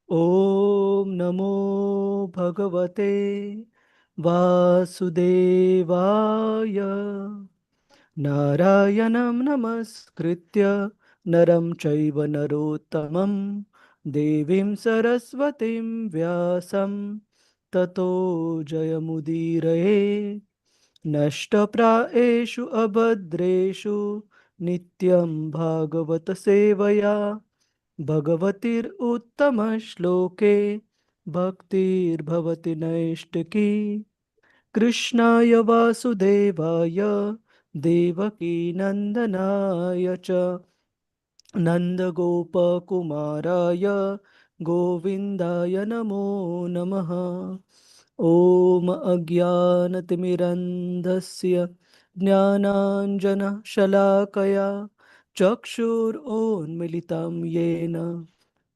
Om Namo Bhagavate Vasudevaya. Narayanam Namaskritya Naram Chaiva Narottamam Devim Saraswatim Vyasam Tato Jayamudiraye. Nashtapraeshu abhadreshu nityam bhagavata sevaya bhagavatir uttama shloke bhaktir bhavati naishtaki krishnaya vasudevaya devaki nandanaya cha nandgopakumaraya govindaya namo namaha. ॐ अज्ञानतिमिरन्धस्य ज्ञानाञ्जनशलाकया चक्षुरोन्मिलितं येन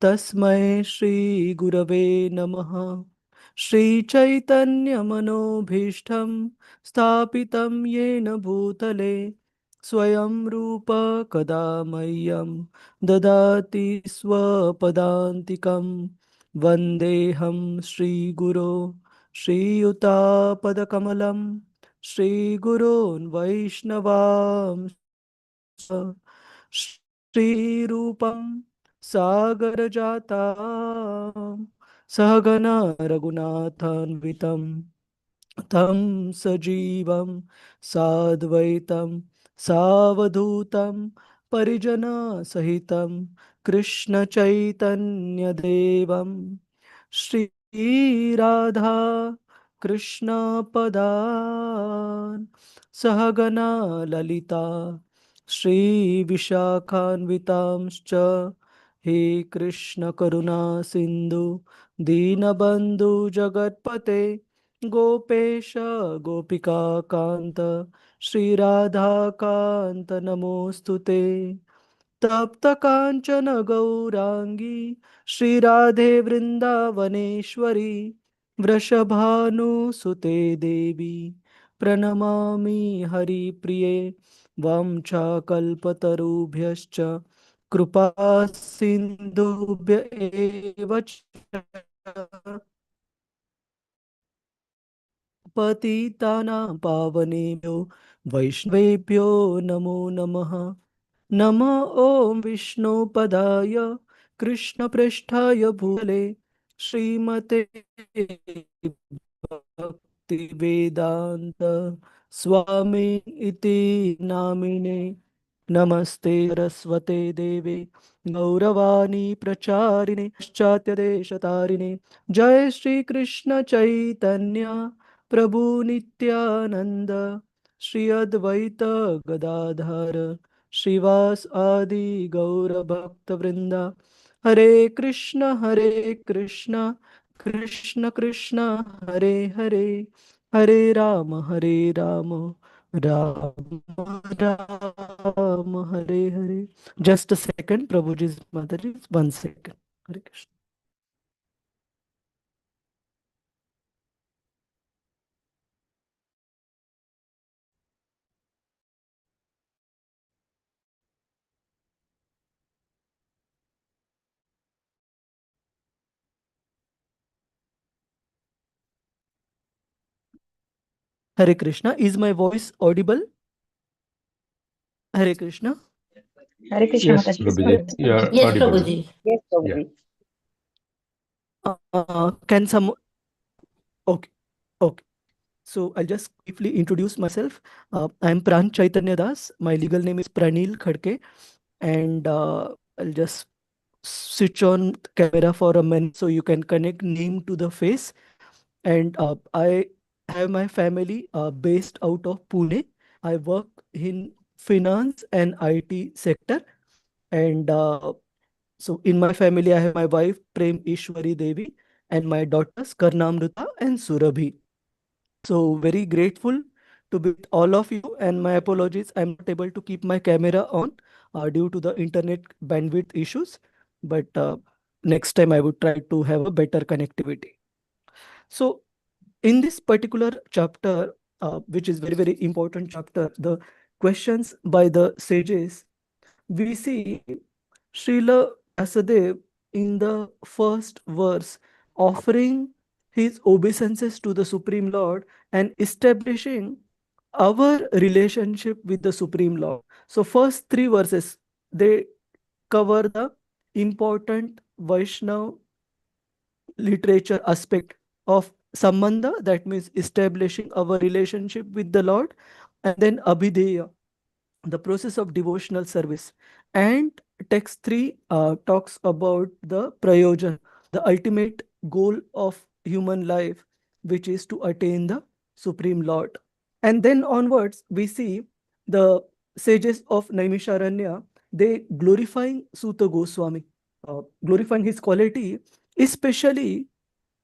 तस्मै श्रीगुरवे नमः। श्रीचैतन्यमनोभीष्टं स्थापितं येन भूतले स्वयं रूप कदा मह्यं ददाति स्वपदान्तिकं वन्देऽहं श्रीगुरो श्रीयुतापदकमलं श्रीगुरोन् वैष्णवांश्च श्रीरूपं सागरजातां सहगना रघुनाथान्वितं तं सजीवं साद्वैतं सावधूतं परिजनसहितं कृष्णचैतन्यदेवं श्रीराधा कृष्णपदान् सहगना ललिता श्रीविशाखान्वितांश्च हे कृष्ण करुणा सिन्धु दीनबन्धु जगत्पते गोपेश गोपिका कान्त श्रीराधाकान्त नमोऽस्तुते। तप्त कांचन गौरांगी श्रीराधे वृंदावनेश्वरी वृषभानुसुते देवी प्रणमामि हरिप्रिये वाञ्छाकल्पतरुभ्यश्च कृपा सिन्धुभ्य एव च पतितानां पावनेभ्यो वैष्णवेभ्यो नमो नमः। नमः ॐ विष्णुपदाय कृष्णपृष्ठाय भूतले श्रीमते भक्तिवेदान्त स्वामी इति नामिने नमस्ते सरस्वते देवे गौरवाणी प्रचारिणे पाश्चात्यदेशतारिणे जय श्री कृष्ण चैतन्य प्रभु नित्यानंद श्री अद्वैत गदाधर श्रीवास आदि गौर भक्त वृंदा। Hare Krishna Krishna Krishna Hare Hare Hare Rama Rama Rama Hare Hare. Just a second, prabhu ji mother ji, 1 second। Hare Krishna. Hare Krishna. Is my voice audible? Hare Krishna. Hare Krishna Yes, Mataji. Prabhuji, you are Yes, audible. Prabhuji. Yes, Yeah. Prabhuji. Can some? Okay, okay. So I'll just briefly introduce myself. I'm Pran Chaitanya Das. My legal name is Pranil Khadke, and I'll just switch on the camera for a minute so you can connect name to the face. And I have my family based out of Pune. I work in finance and IT sector, and so in my family I have my wife Prem Ishwari Devi and my daughters Karnamrita and Surabhi. So very grateful to be with all of you, and my apologies, I'm not able to keep my camera on due to the internet bandwidth issues, but next time I would try to have a better connectivity. So in this particular chapter, which is very important chapter, the questions by the sages, we see Srila Vyasadeva in the first verse, offering his obeisances to the Supreme Lord and establishing our relationship with the Supreme Lord. So first three verses, they cover the important Vaishnav literature aspect of Sambandha, that means establishing our relationship with the Lord, and then Abhideya, the process of devotional service. And text 3 talks about the prayojan, the ultimate goal of human life, which is to attain the Supreme Lord. And then onwards, we see the sages of Naimisharanya, they glorifying Suta Goswami, glorifying his quality, especially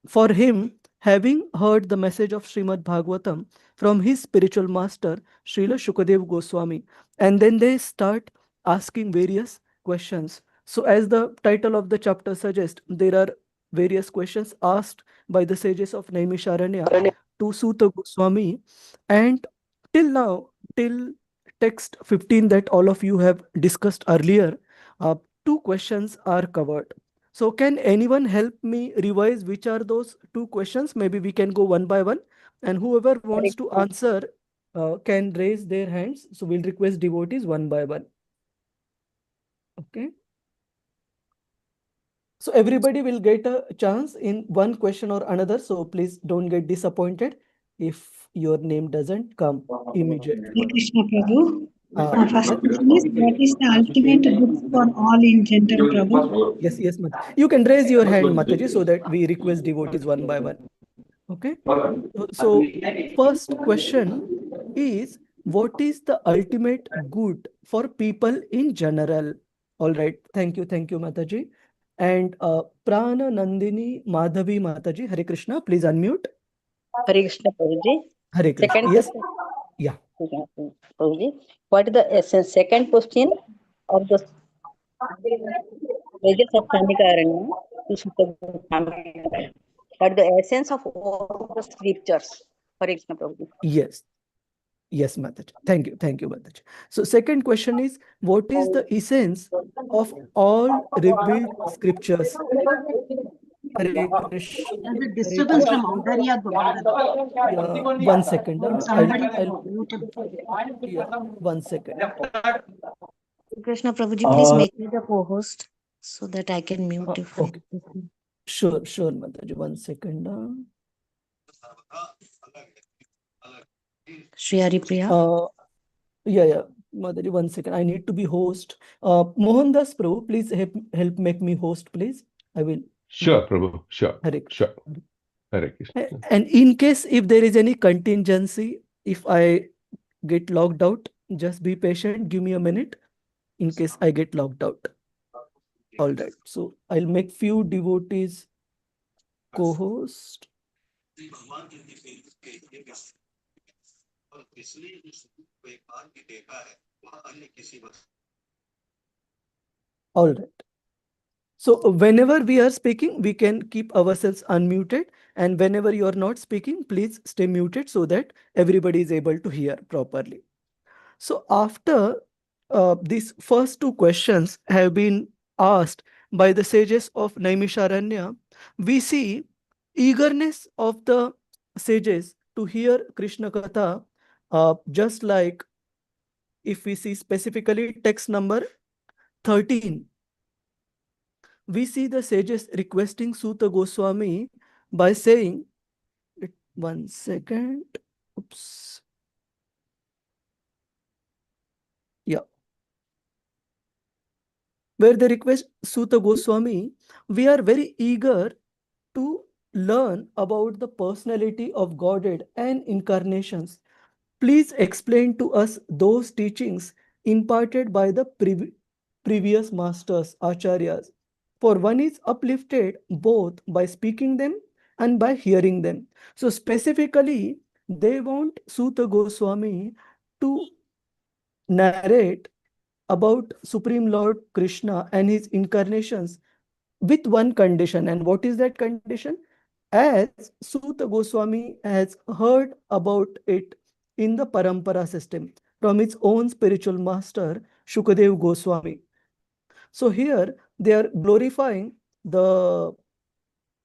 for him having heard the message of Srimad Bhagavatam from his spiritual master, Srila Shukadev Goswami. And then they start asking various questions. So, as the title of the chapter suggests, there are various questions asked by the sages of Naimisharanya to Suta Goswami. And till now, till text 15 that all of you have discussed earlier, two questions are covered. So can anyone help me revise which are those two questions? Maybe we can go one by one, and whoever wants to answer can raise their hands. So we'll request devotees one by one. Okay. So everybody will get a chance in one question or another. So please don't get disappointed if your name doesn't come immediately. Hare Krishna Prabhu. First Yes, question is, what is the ultimate good for all in general, Prabhu? yes, Mataji. You can raise your hand, Mataji, so that we request devotees one by one. Okay. So first question is, what is the ultimate good for people in general? All right. Thank you, Mataji. And Prana Nandini Madhavi Mataji, Hare Krishna, please unmute. Hare Krishna Prabhuji. Hare Krishna. Second Yes. question. Yeah. Prabhuji, what is the essence? Second question of the pages of Samikaranya to Sutta Goswami. What is the essence of all the scriptures? Hare Krishna Prabhuji. Yes, Mataji. Thank you, Mataji. So second question is, what is the essence of all revealed scriptures? Hare Krishna. There's a disturbance from Audariya Govinda. Yeah, 1 second. Somebody I'll mute him. yeah, 1 second. Krishna Prabhuji, please make me the co-host so that I can mute if okay. Sure, Mataji. 1 second. Shri Haripriya. Yeah, Mataji, 1 second. I need to be host. Mohandas Prabhu, please help make me host, please. I will. Sure, Prabhu. Sure. Hare Sure. Hare Krishna. And in case if there is any contingency, if I get logged out, just be patient. Give me a minute in case I get logged out. All right. So I'll make few devotees co-host. All right. So whenever we are speaking, we can keep ourselves unmuted. And whenever you are not speaking, please stay muted so that everybody is able to hear properly. So after these first two questions have been asked by the sages of Naimisharanya, we see eagerness of the sages to hear Krishna Katha, just like if we see specifically text number 13, we see the sages requesting Suta Goswami by saying, 1 second, oops. Yeah. Where they request Suta Goswami, we are very eager to learn about the personality of Godhead and incarnations. Please explain to us those teachings imparted by the previous masters, acharyas. For one is uplifted both by speaking them and by hearing them. So specifically, they want Suta Goswami to narrate about Supreme Lord Krishna and his incarnations with one condition. And what is that condition? As Suta Goswami has heard about it in the Parampara system from its own spiritual master, Shukadev Goswami. So here they are glorifying the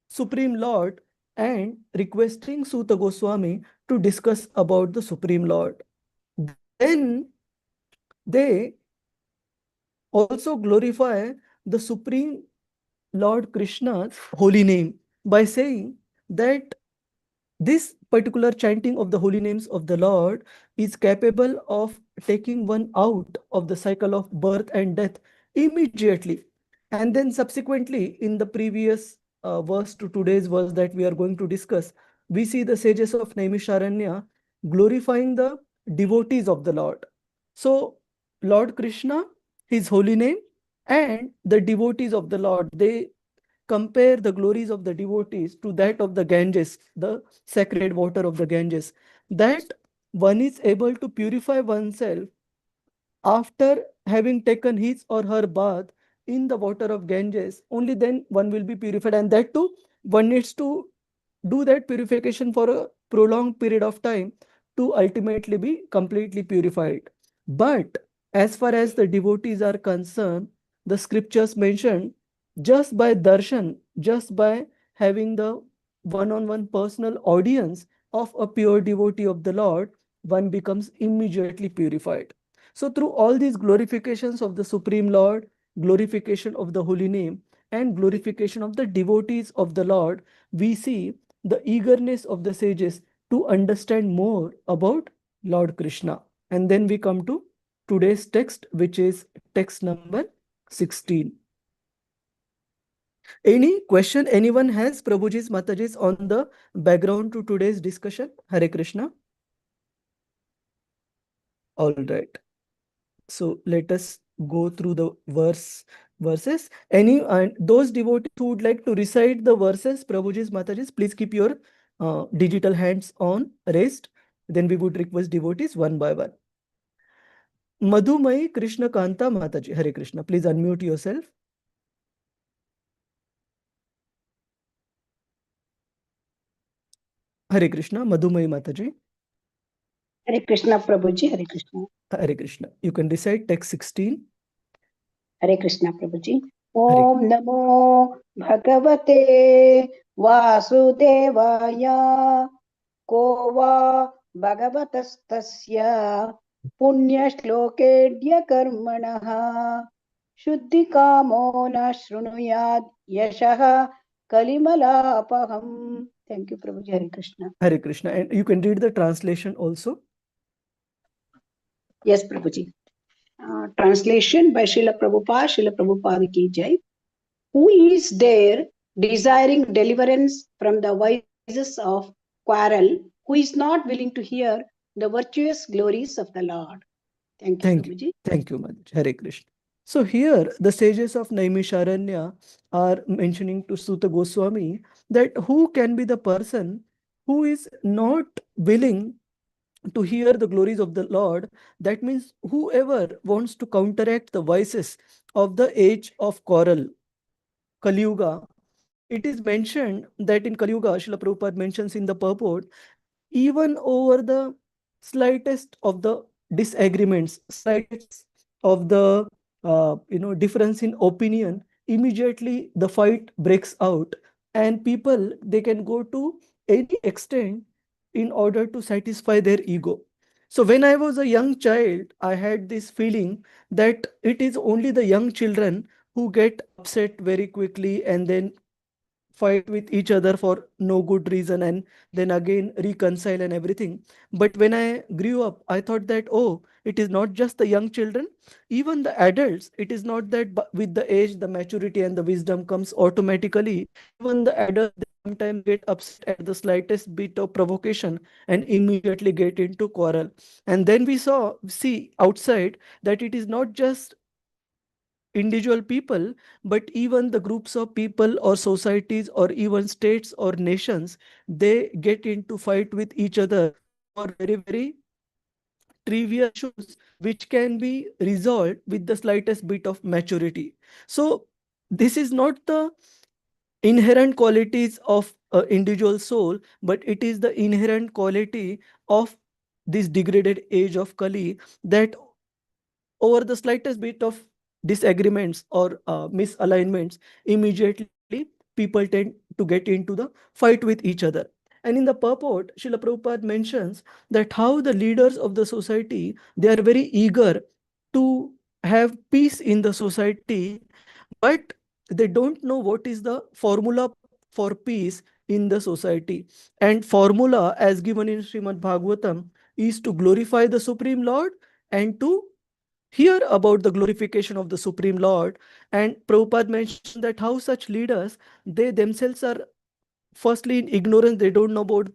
Supreme Lord and requesting Suta Goswami to discuss about the Supreme Lord. Then they also glorify the Supreme Lord Krishna's holy name by saying that this particular chanting of the holy names of the Lord is capable of taking one out of the cycle of birth and death immediately. And then subsequently, in the previous verse to today's verse that we are going to discuss, we see the sages of Naimisharanya glorifying the devotees of the Lord. So, Lord Krishna, his holy name, and the devotees of the Lord, they compare the glories of the devotees to that of the Ganges, the sacred water of the Ganges, that one is able to purify oneself after having taken his or her bath in the water of Ganges. Only then one will be purified, and that too, one needs to do that purification for a prolonged period of time to ultimately be completely purified. But as far as the devotees are concerned, the scriptures mention just by darshan, just by having the one-on-one personal audience of a pure devotee of the Lord, one becomes immediately purified. So through all these glorifications of the Supreme Lord, glorification of the holy name, and glorification of the devotees of the Lord, we see the eagerness of the sages to understand more about Lord Krishna. And then we come to today's text, which is text number 16. Any question anyone has, Prabhuji's, Mataji's, on the background to today's discussion? Hare Krishna. All right. So let us go through the verses. Any those devotees who would like to recite the verses, Prabhuji's, Mataji's, please keep your digital hands on raised. Then we would request devotees one by one. Madhumai Krishna Kanta Mataji, Hare Krishna. Please unmute yourself. Hare Krishna, Madhumai Mataji. Hare Krishna, Prabhuji. Hare Krishna. Hare Krishna. You can recite text 16. Hare Krishna, Prabhuji. Om Namo Bhagavate Vasudevaya Ko va Bhagavatastasya Punya Shlokedya Karmanaha Shuddhikamo na Shrunuyad Yashaha Kalimalapaham. Thank you, Prabhuji. Hare Krishna. Hare Krishna. And you can read the translation also. Yes, Prabhuji. Translation by Srila Prabhupada ki jai. Who is there desiring deliverance from the vices of quarrel, who is not willing to hear the virtuous glories of the Lord? Thank you, Prabhuji. Thank you, Mataji. Hare Krishna. So here the sages of Naimisharanya are mentioning to Suta Goswami that who can be the person who is not willing to hear the glories of the Lord. That means whoever wants to counteract the vices of the age of quarrel, Kali Yuga. It is mentioned that in Kali Yuga, Srila Prabhupada mentions in the purport, even over the slightest of the disagreements, slightest of the difference in opinion, immediately the fight breaks out, and people, they can go to any extent in order to satisfy their ego. So when I was a young child, I had this feeling that it is only the young children who get upset very quickly and then fight with each other for no good reason and then again reconcile and everything. But when I grew up, I thought that, oh, it is not just the young children, even the adults. It is not that with the age, the maturity and the wisdom comes automatically. Even the adults, they sometimes get upset at the slightest bit of provocation and immediately get into quarrel. And then we see outside that it is not just individual people, but even the groups of people or societies or even states or nations, they get into fight with each other for very, very trivial issues, which can be resolved with the slightest bit of maturity. So this is not the inherent qualities of an individual soul, but it is the inherent quality of this degraded age of Kali, that over the slightest bit of disagreements or misalignments, immediately people tend to get into the fight with each other. And in the purport, Srila Prabhupada mentions that how the leaders of the society, they are very eager to have peace in the society, but they don't know what is the formula for peace in the society. And formula as given in Srimad Bhagavatam is to glorify the Supreme Lord and to hear about the glorification of the Supreme Lord. And Prabhupada mentioned that how such leaders, they themselves are firstly in ignorance, they don't know about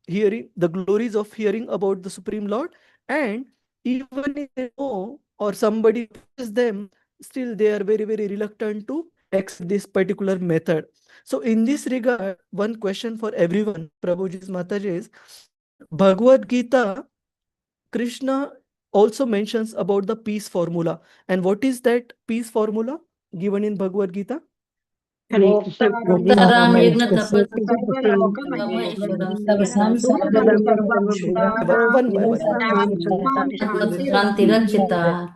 hearing the glories of hearing about the Supreme Lord. And even if they know or somebody teaches them, still they are very, very reluctant to accept this particular method. So in this regard, one question for everyone, Prabhuji's Mataji's, in Bhagavad Gita, Krishna also mentions about the peace formula. And what is that peace formula given in Bhagavad Gita? Bhaktaram yagna One by one. tapasya.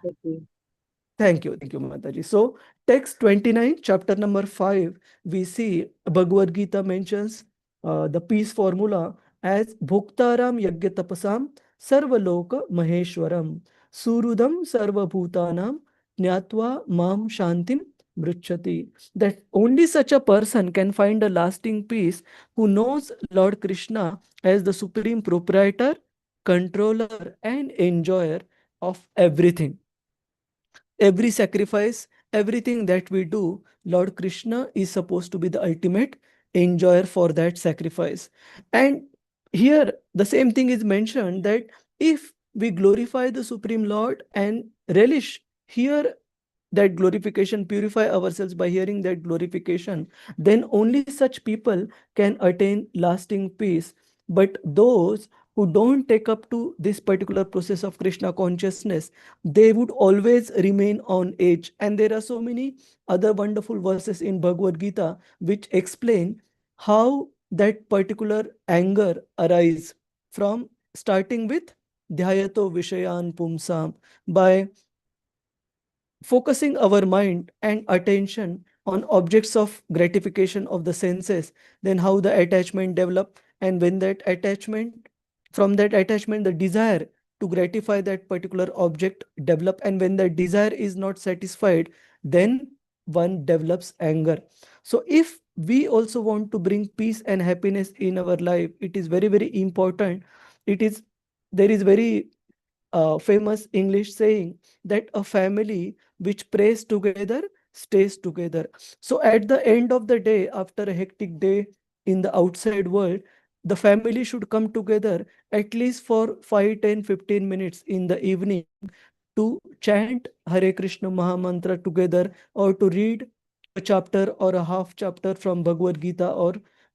Thank you, Mataji. So, text 29, chapter number 5, we see Bhagavad Gita mentions the peace formula as Bhuktaram Yagya Tapasam Sarvaloka Maheshwaram Surudam Sarvabhutanam Jnatva Mam Shantim Mrichati. That only such a person can find a lasting peace who knows Lord Krishna as the supreme proprietor, controller, and enjoyer of everything. Every sacrifice, everything that we do, Lord Krishna is supposed to be the ultimate enjoyer for that sacrifice. And here the same thing is mentioned that if we glorify the Supreme Lord and relish here that glorification, purify ourselves by hearing that glorification, then only such people can attain lasting peace. But those who don't take up to this particular process of Krishna consciousness, they would always remain on edge. And there are so many other wonderful verses in Bhagavad Gita which explain how that particular anger arises from starting with Dhyayato Vishayan Pumsam, by focusing our mind and attention on objects of gratification of the senses, then how the attachment develop, and when that attachment, from that attachment, the desire to gratify that particular object develop, and when that desire is not satisfied, then one develops anger. So if we also want to bring peace and happiness in our life, it is very, very important. There is very famous English saying that a family which prays together stays together. So at the end of the day, after a hectic day in the outside world, the family should come together at least for 5, 10, 15 minutes in the evening to chant Hare Krishna Mahamantra together, or to read a chapter or a half chapter from Bhagavad Gita or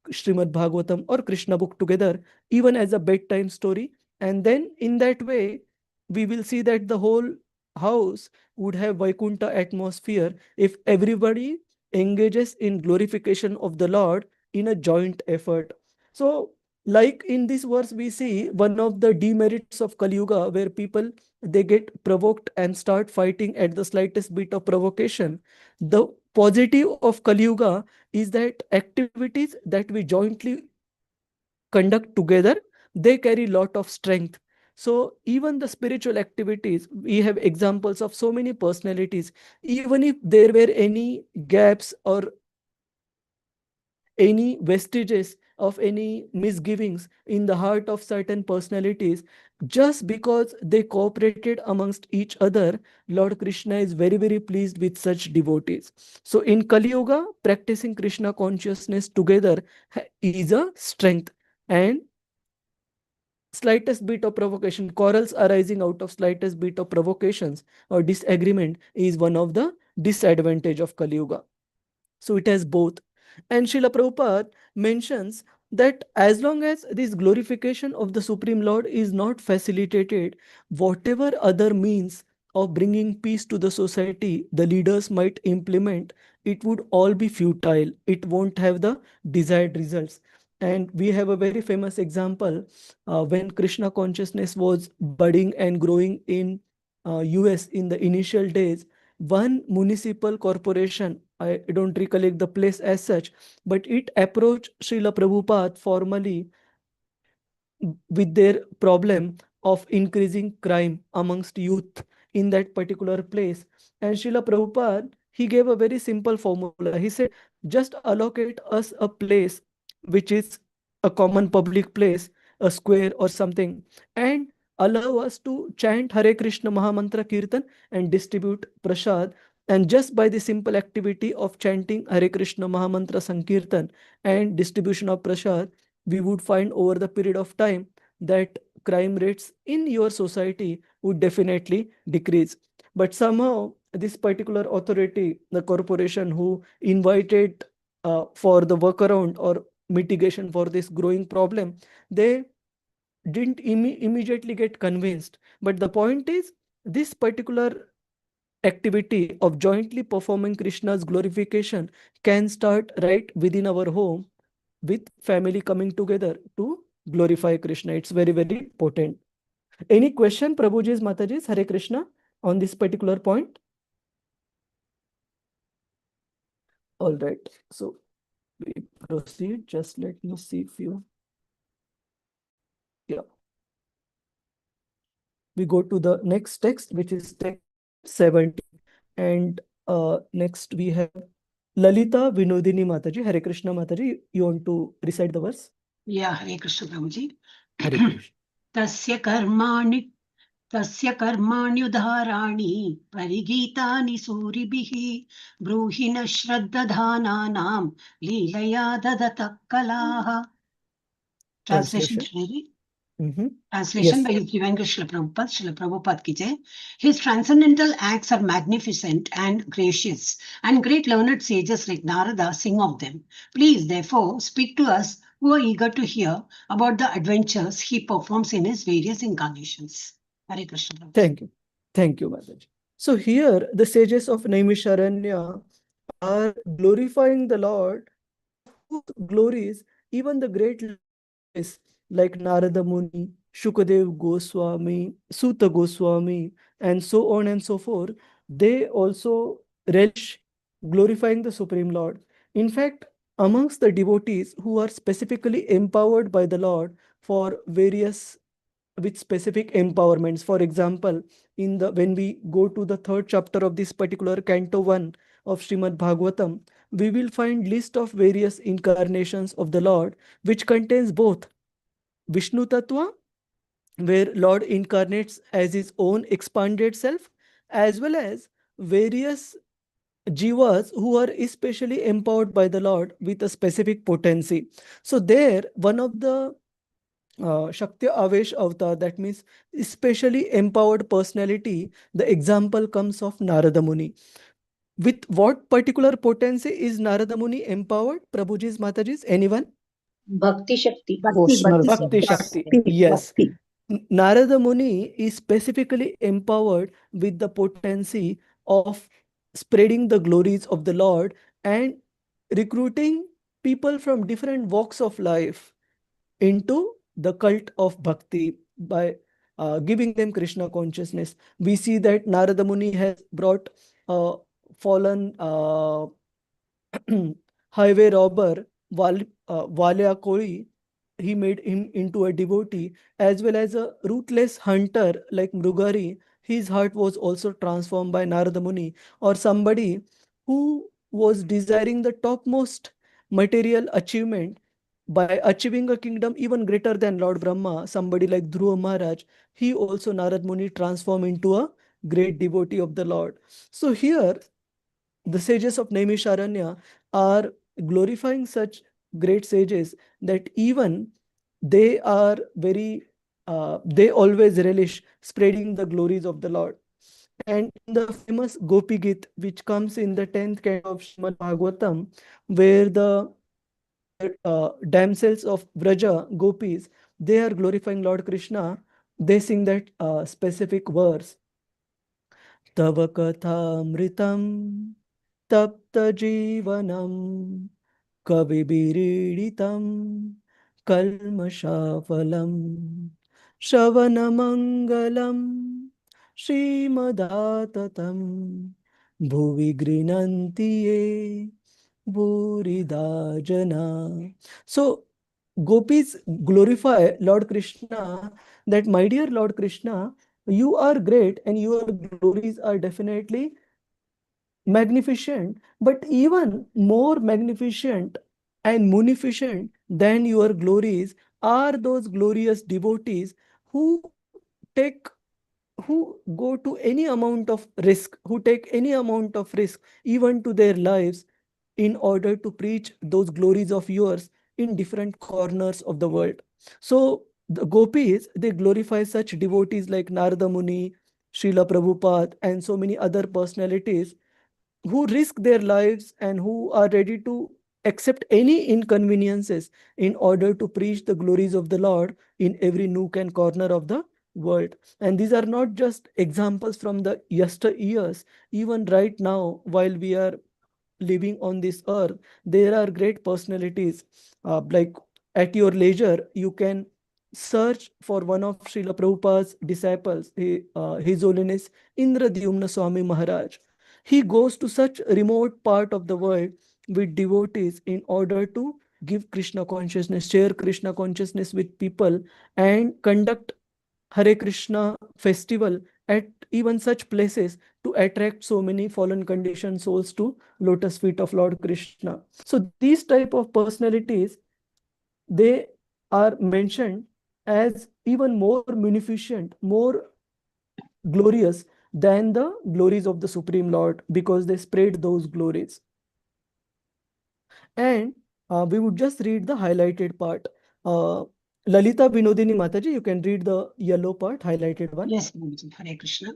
Srimad Bhagavatam or Krishna book together, even as a bedtime story. And then in that way, we will see that the whole house would have Vaikuntha atmosphere if everybody engages in glorification of the Lord in a joint effort. So, like in this verse, we see one of the demerits of Kali Yuga, where people, they get provoked and start fighting at the slightest bit of provocation. The positive of Kali Yuga is that activities that we jointly conduct together, they carry lot of strength. So even the spiritual activities, we have examples of so many personalities. Even if there were any gaps or any vestiges of any misgivings in the heart of certain personalities, just because they cooperated amongst each other, Lord Krishna is very, very pleased with such devotees. So in Kali Yuga, practicing Krishna consciousness together is a strength. And slightest bit of provocation, quarrels arising out of slightest bit of provocations or disagreement, is one of the disadvantage of Kali Yuga. So it has both. And Srila Prabhupada mentions that as long as this glorification of the Supreme Lord is not facilitated, whatever other means of bringing peace to the society the leaders might implement, it would all be futile. It won't have the desired results. And we have a very famous example when Krishna consciousness was budding and growing in US in the initial days. One municipal corporation I don't recollect the place as such, but it approached Srila Prabhupada formally with their problem of increasing crime amongst youth in that particular place. And Srila Prabhupada, he gave a very simple formula. He said, just allocate us a place which is a common public place, a square or something, and allow us to chant Hare Krishna Mahamantra Kirtan and distribute prasad. And just by the simple activity of chanting Hare Krishna Mahamantra Sankirtan and distribution of prasad, we would find over the period of time that crime rates in your society would definitely decrease. But somehow, this particular authority, the corporation who invited for the workaround or mitigation for this growing problem, they didn't immediately get convinced. But the point is, this particular activity of jointly performing Krishna's glorification can start right within our home with family coming together to glorify Krishna. It's very, very potent. Any question, Prabhuji's, Mataji's, Hare Krishna, on this particular point? All right. So we proceed. Just let me see if you. Yeah. We go to the next text, which is text 70. And next we have Lalita Vinodini Mataji. Hare Krishna Mataji. You want to recite the verse? Yeah, Hare Krishna Prabhuji. Hare Krishna. तस्य कर्माण्युदाहराणि परिगीतानि सूरिभिः ब्रूहि न श्रद्दधानानां लीलया ददतः कलाः. Translation. Translation Yes. by His Divine Srila Prabhupada. Srila Prabhupada ki jai. His transcendental acts are magnificent and gracious, and great learned sages like Narada sing of them. Please, therefore, speak to us who are eager to hear about the adventures he performs in his various incarnations. Hare Krishna. Prabhupada. Thank you. Thank you, Mataji. So here the sages of Naimisharanya are glorifying the Lord, whose glories even the great is like Narada Muni, Shukadev Goswami, Suta Goswami, and so on and so forth, they also relish glorifying the Supreme Lord. In fact, amongst the devotees who are specifically empowered by the Lord for various with specific empowerments. For example, when we go to the third chapter of this particular Canto 1 of Srimad Bhagavatam, we will find list of various incarnations of the Lord, which contains both Vishnu Tattva, where Lord incarnates as his own expanded self, as well as various jivas who are especially empowered by the Lord with a specific potency. So there, one of the Shakti Avesh Avatar, that means especially empowered personality, the example comes of Narada Muni. With what particular potency is Narada Muni empowered? Prabhuji's, Mataji's, anyone? Bhakti Shakti. Bhakti Shakti. Yes. Narada Muni is specifically empowered with the potency of spreading the glories of the Lord and recruiting people from different walks of life into the cult of bhakti by giving them Krishna consciousness. We see that Narada Muni has brought a fallen highway robber, Valya Koli. He made him into a devotee, as well as a ruthless hunter like Mrugari. His heart was also transformed by Narada Muni, or somebody who was desiring the topmost material achievement by achieving a kingdom even greater than Lord Brahma, somebody like Dhruva Maharaj. He also, Narad Muni, transformed into a great devotee of the Lord. So here, the sages of Naimisharanya are glorifying such great sages that even they are they always relish spreading the glories of the Lord. And in the famous Gopi Git, which comes in the 10th canto of Srimad Bhagavatam, where the damsels of Vraja, gopis, they are glorifying Lord Krishna. They sing that specific verse. Tava kathamritam tapta jivanam kavibiriditam kalmashafalam shravanamangalam shrimadatam Bhuvi grinanti ye bhurida jana. So gopis glorify Lord Krishna that, my dear Lord Krishna, you are great and your glories are definitely magnificent, but even more magnificent and munificent than your glories are those glorious devotees who take who go to any amount of risk, who take any amount of risk, even to their lives, in order to preach those glories of yours in different corners of the world. So the gopis, they glorify such devotees like Narada Muni, Srila Prabhupada, and so many other personalities who risk their lives and who are ready to accept any inconveniences in order to preach the glories of the Lord in every nook and corner of the world. And these are not just examples from the yesteryears. Even right now, while we are living on this earth, there are great personalities. Like at your leisure, you can search for one of Srila Prabhupada's disciples, His Holiness Indradyumna Swami Maharaj. He goes to such remote part of the world with devotees in order to give Krishna consciousness, share Krishna consciousness with people, and conduct Hare Krishna festival at even such places to attract so many fallen conditioned souls to lotus feet of Lord Krishna. So these type of personalities, they are mentioned as even more munificent, more glorious than the glories of the Supreme Lord, because they spread those glories. And we would just read the highlighted part. Lalita Vinodini Mataji, you can read the yellow part, highlighted one. Yes, Guruji. Hare Krishna.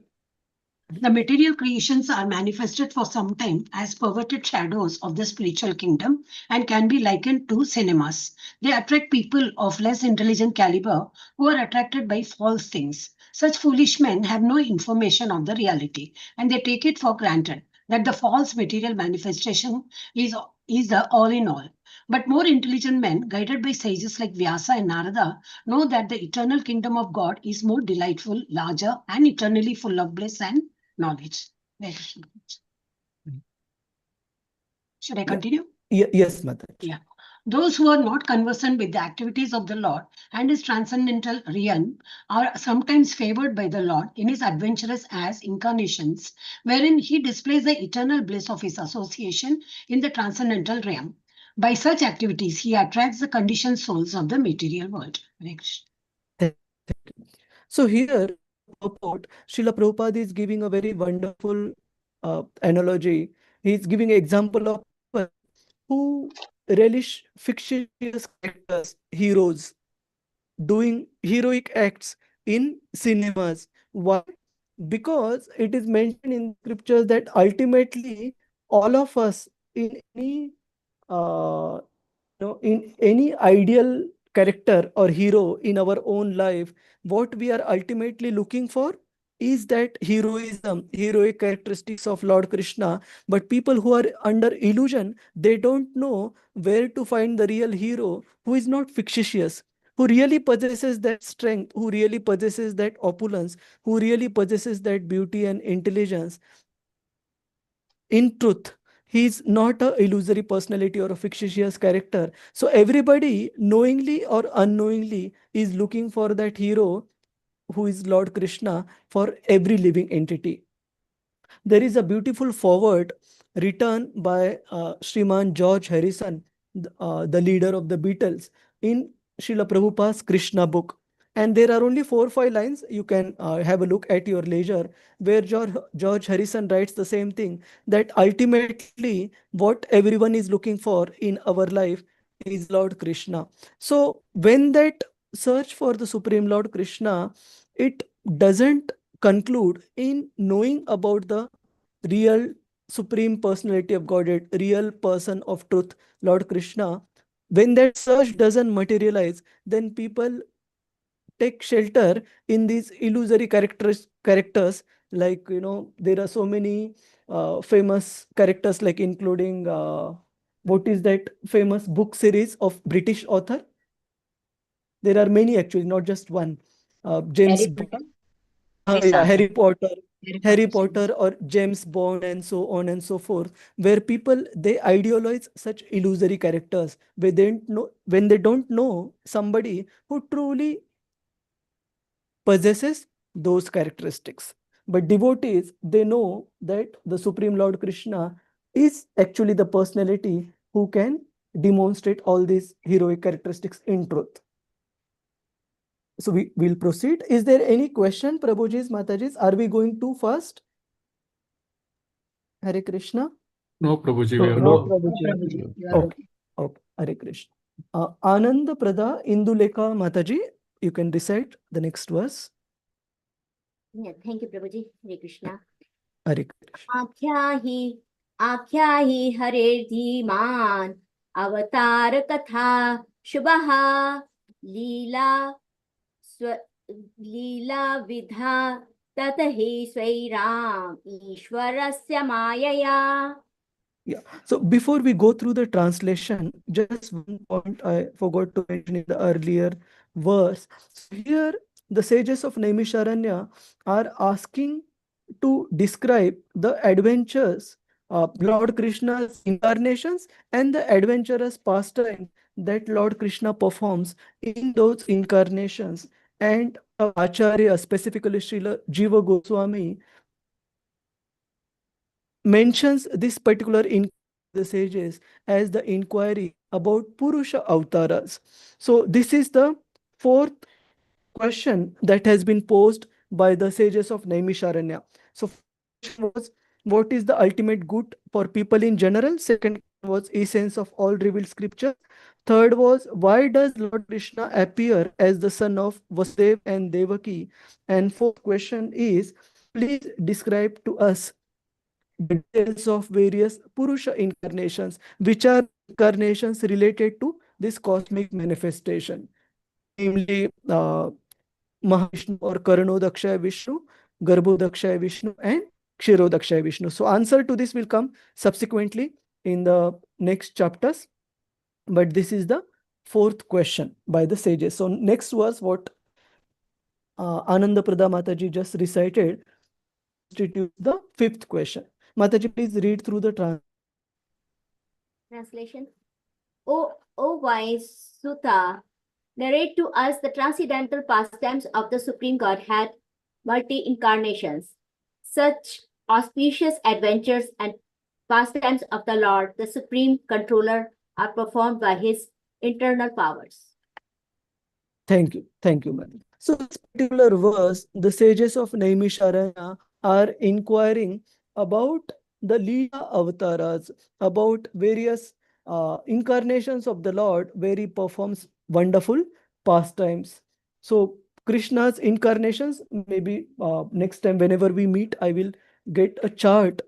The material creations are manifested for some time as perverted shadows of the spiritual kingdom and can be likened to cinemas. They attract people of less intelligent caliber who are attracted by false things. Such foolish men have no information of the reality, and they take it for granted that the false material manifestation is the all in all. But more intelligent men, guided by sages like Vyasa and Narada, know that the eternal kingdom of God is more delightful, larger, and eternally full of bliss and knowledge. Should I continue? Yes, Mataji. Yeah. Those who are not conversant with the activities of the Lord and his transcendental realm are sometimes favored by the Lord in his adventurous as incarnations, wherein he displays the eternal bliss of his association in the transcendental realm. By such activities, he attracts the conditioned souls of the material world. So here, purport, Srila Prabhupada is giving a very wonderful analogy. He's giving an example of people who relish fictitious characters, heroes, doing heroic acts in cinemas. Why? Because it is mentioned in scriptures that ultimately all of us in any in any ideal character or hero in our own life, what we are ultimately looking for is that heroism, heroic characteristics of Lord Krishna. But people who are under illusion, they don't know where to find the real hero who is not fictitious, who really possesses that strength, who really possesses that opulence, who really possesses that beauty and intelligence. In truth, he is not a illusory personality or a fictitious character. So everybody, knowingly or unknowingly, is looking for that hero who is Lord Krishna for every living entity. There is a beautiful foreword written by Shriman George Harrison, the leader of the Beatles, in Srila Prabhupada's Krishna book. And there are only 4 or 5 lines. You can have a look at your leisure, where George Harrison writes the same thing, that ultimately what everyone is looking for in our life is Lord Krishna. So when that search for the Supreme Lord Krishna, it doesn't conclude in knowing about the real Supreme Personality of Godhead, real person of truth, Lord Krishna. When that search doesn't materialize, then people take shelter in these illusory characters. Like, there are so many famous characters, like including what is that famous book series of British author? There are many actually, not just one. James Harry Bond. Potter? Harry Yeah, Potter. Harry Potter. Harry Potter or James Bond and so on and so forth, where people they idealize such illusory characters when they don't know somebody who truly possesses those characteristics. But devotees, they know that the Supreme Lord Krishna is actually the personality who can demonstrate all these heroic characteristics in truth. So we will proceed. Is there any question, Prabhujis, Matajis? Are we going too fast? Hare Krishna. No, Prabhuji, No, we are no, not. Prabhuji. Okay, okay. Hare Krishna. Anand Prada Indulekha Mataji, you can recite the next verse. Yeah, thank you, Prabhuji. Hare Krishna. Hare Krishna. आख्याहि हरे धीमान अवतार कथा शुभः लीला विधा तत हि स्वैराम ईश्वरस्य मायया. Yeah. So before we go through the translation, just one point I forgot to mention in the earlier verse. So here, the sages of Naimisharanya are asking to describe the adventures of Lord Krishna's incarnations and the adventurous pastime that Lord Krishna performs in those incarnations. And Acharya, specifically Srila Jiva Goswami, mentions this particular in the sages as the inquiry about Purusha Avtaras. So this is the fourth question that has been posed by the sages of Naimisharanya. So first was, what is the ultimate good for people in general? Second was essence of all revealed scripture. Third was, why does Lord Krishna appear as the son of Vasudev and Devaki? And fourth question is, please describe to us the details of various Purusha incarnations, which are incarnations related to this cosmic manifestation, namely Mahavishnu or Karanodakshaya Vishnu, Garbhodakshaya Vishnu, and Kshirodakshaya Vishnu. So answer to this will come subsequently in the next chapters. But this is the fourth question by the sages. So next was what Ananda Prada Mataji just recited, constitutes the fifth question. Mataji, please read through the Translation. O wise Sutta, narrate to us the transcendental pastimes of the Supreme Godhead, multi-incarnations. Such auspicious adventures and pastimes of the Lord, the Supreme Controller, are performed by his internal powers. Thank you, madam. So this particular verse, the sages of Naimisharanya are inquiring about the Leela avatars, about various incarnations of the Lord where he performs wonderful pastimes. So Krishna's incarnations, maybe next time whenever we meet, I will get a chart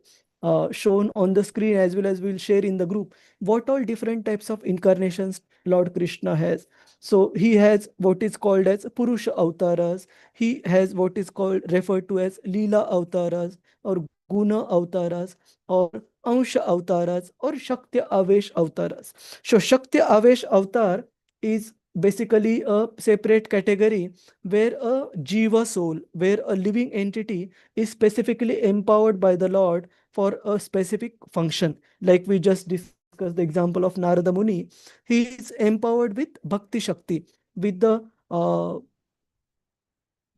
shown on the screen as well as we'll share in the group what all different types of incarnations Lord Krishna has. So he has what is called as Purusha Avtaras. He has what is called referred to as Leela Avtaras or Guna Avtaras or Ansha Avtaras or Shakti Avesh Avtaras. So Shakti Avesh Avatar is basically a separate category where a Jiva soul, where a living entity is specifically empowered by the Lord for a specific function. Like we just discussed the example of Narada Muni, he is empowered with Bhakti Shakti, with the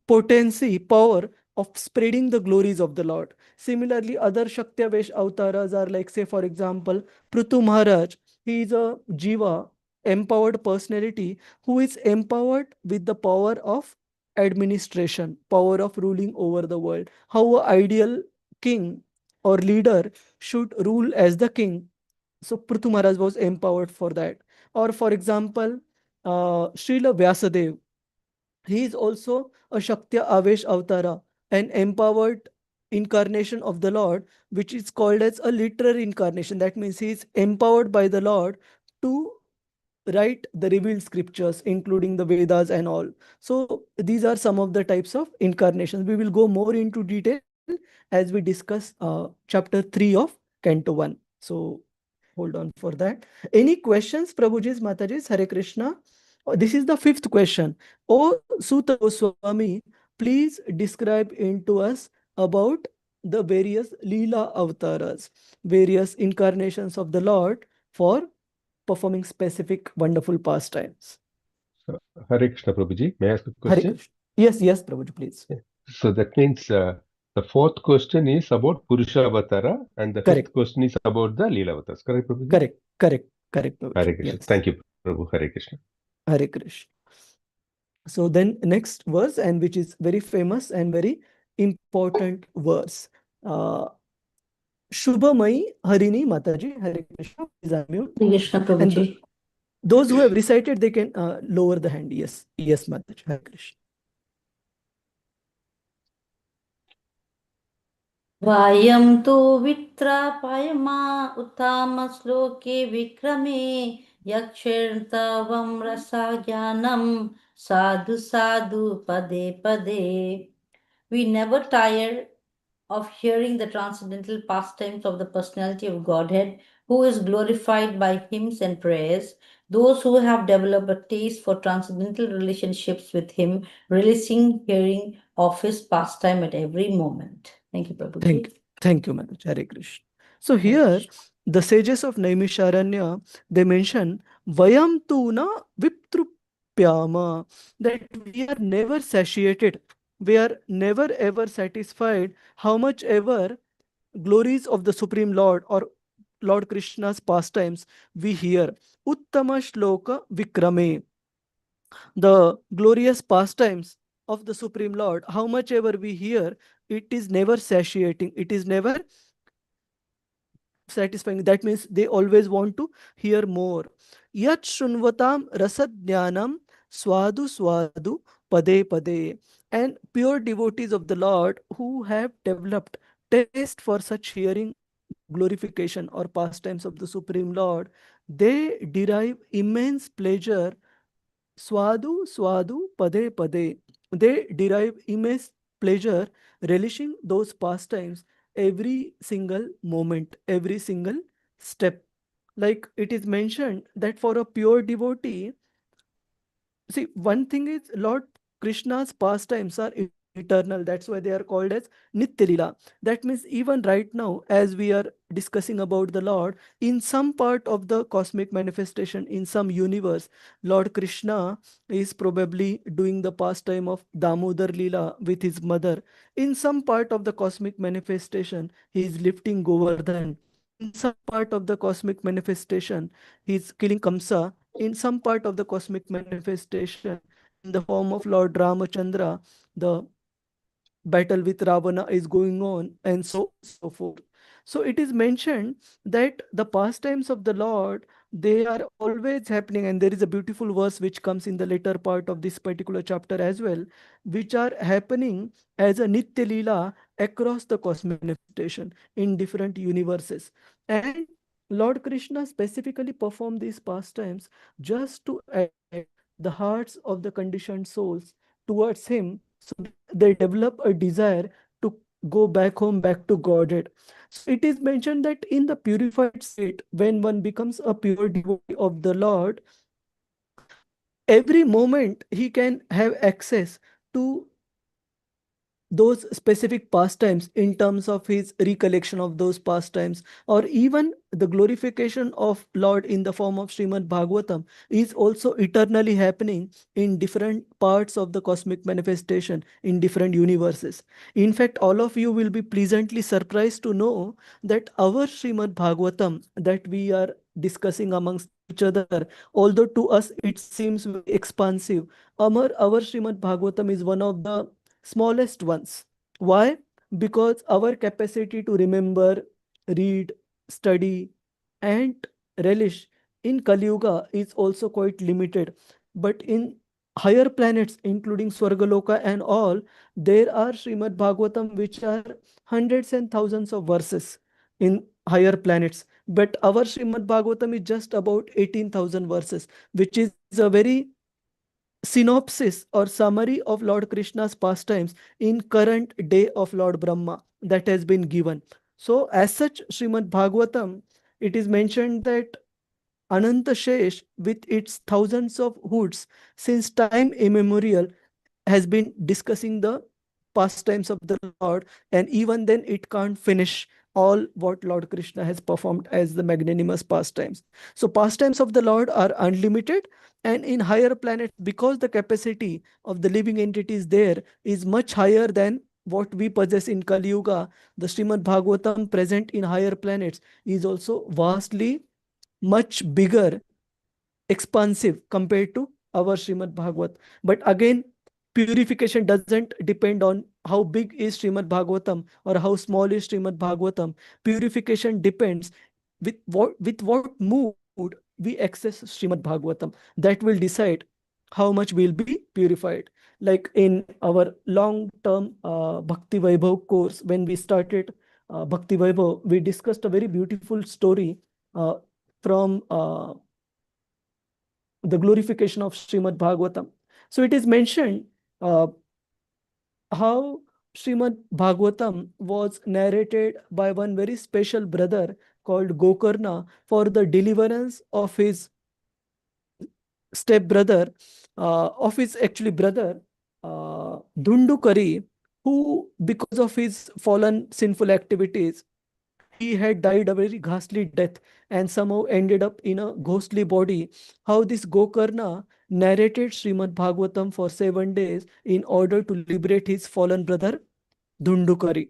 potency, power of spreading the glories of the Lord. Similarly, other Shakti-Avesh avatars are like, say, for example, Prithu Maharaj. He is a Jiva, empowered personality who is empowered with the power of administration, power of ruling over the world. How an ideal king or leader should rule as the king. So Prithu Maharaj was empowered for that. Or for example, Srila Vyasadev, he is also a Shaktya Avesh Avatara, an empowered incarnation of the Lord, which is called as a literary incarnation. That means he is empowered by the Lord to write the revealed scriptures, including the Vedas and all. So these are some of the types of incarnations. We will go more into detail as we discuss chapter 3 of Canto 1. So hold on for that. Any questions, Prabhujis, Matajis? Hare Krishna. This is the fifth question. O Sutta Goswami, please describe into us about the various Leela avataras, various incarnations of the Lord for performing specific wonderful pastimes. So, Hare Krishna Prabhuji, may I ask a Hare question? Krishna. Yes, yes, Prabhuji, please. So that means the fourth question is about Purusha Avatara and the Correct. fifth question is about the Leela Avatars. Correct, Prabhuji? Correct, Prabhuji. Hare Krishna. Yes. Thank you, Prabhu. Hare Krishna. Hare Krishna. So then next verse, and which is very famous and very important verse. Shubhamai Harini Mataji, Hare Krishna, please unmute. Krishna And Prabhuji. those who have recited, they can lower the hand. Yes, yes, Mataji, Hare Krishna. Vayam tu vitra payama utama sloke vikrame yakshirtavam rasagyanam sadhu sadhu pade pade. We never tire of hearing the transcendental pastimes of the personality of Godhead, who is glorified by hymns and prayers. Those who have developed a taste for transcendental relationships with him, releasing hearing of his pastime at every moment. Thank you, Prabhuji. Thank you, Manoj. Hare Krishna. So here, the sages of Naimisharanya, they mention Vayam tu na viptrupyama, that we are never satiated. We are never ever satisfied how much ever glories of the Supreme Lord or Lord Krishna's pastimes we hear. Uttama shloka vikrame, the glorious pastimes of the Supreme Lord, how much ever we hear, it is never satiating. It is never satisfying. That means they always want to hear more. Yat shunvatam rasadnyanam swadu swadu pade pade. And pure devotees of the Lord who have developed taste for such hearing glorification or pastimes of the Supreme Lord, they derive immense pleasure. Swadu swadu pade pade. They derive immense pleasure relishing those pastimes every single moment, every single step. Like it is mentioned that for a pure devotee, see, one thing is Lord Krishna's pastimes are eternal. That's why they are called as Nitya Lila. That means even right now, as we are discussing about the Lord, in some part of the cosmic manifestation, in some universe, Lord Krishna is probably doing the pastime of Damodar Lila with his mother. In some part of the cosmic manifestation, he is lifting Govardhan. In some part of the cosmic manifestation, he is killing Kamsa. In some part of the cosmic manifestation, in the form of Lord Ramachandra, the battle with Ravana is going on, and so forth. So it is mentioned that the pastimes of the Lord, they are always happening, and there is a beautiful verse which comes in the later part of this particular chapter as well, which are happening as a Nitya Leela across the cosmic manifestation in different universes. And Lord Krishna specifically performed these pastimes just to attract the hearts of the conditioned souls towards him, so they develop a desire to go back home, back to Godhead. So it is mentioned that in the purified state, when one becomes a pure devotee of the Lord, every moment he can have access to those specific pastimes in terms of his recollection of those pastimes, or even the glorification of Lord in the form of Srimad Bhagavatam is also eternally happening in different parts of the cosmic manifestation in different universes. In fact, all of you will be pleasantly surprised to know that our Srimad Bhagavatam that we are discussing amongst each other, although to us it seems very expansive, our Srimad Bhagavatam is one of the smallest ones. Why? Because our capacity to remember, read, study, and relish in Kali Yuga is also quite limited. But in higher planets, including Swargaloka and all, there are Srimad Bhagavatam which are hundreds and thousands of verses in higher planets. But our Srimad Bhagavatam is just about 18,000 verses, which is a very synopsis or summary of Lord Krishna's pastimes in current day of Lord Brahma that has been given. So as such, Srimad Bhagavatam, it is mentioned that Ananta Shesh with its thousands of hoods since time immemorial has been discussing the pastimes of the Lord, and even then it can't finish all what Lord Krishna has performed as the magnanimous pastimes. So pastimes of the Lord are unlimited, and in higher planets, because the capacity of the living entities there is much higher than what we possess in Kali Yuga, the Srimad Bhagavatam present in higher planets is also vastly much bigger, expansive compared to our Srimad Bhagavat. But again, purification doesn't depend on how big is Srimad Bhagavatam or how small is Srimad Bhagavatam. Purification depends with what mood we access Srimad Bhagavatam. That will decide how much we'll be purified. Like in our long-term Bhakti Vaibhav course, when we started Bhakti Vaibhav, we discussed a very beautiful story from the glorification of Srimad Bhagavatam. So it is mentioned how Srimad Bhagavatam was narrated by one very special brother called Gokarna for the deliverance of his step brother, of his actually brother, Dhundukari, who because of his fallen sinful activities, he had died a very ghastly death and somehow ended up in a ghostly body. How this Gokarna narrated Srimad Bhagavatam for 7 days in order to liberate his fallen brother Dhundukari.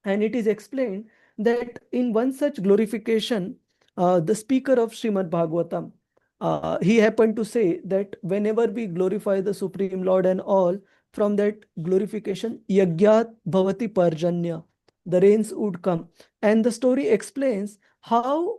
And it is explained that in one such glorification, the speaker of Srimad Bhagavatam, he happened to say that whenever we glorify the Supreme Lord and all, from that glorification, Yagyat Bhavati Parjanya, the rains would come. And the story explains how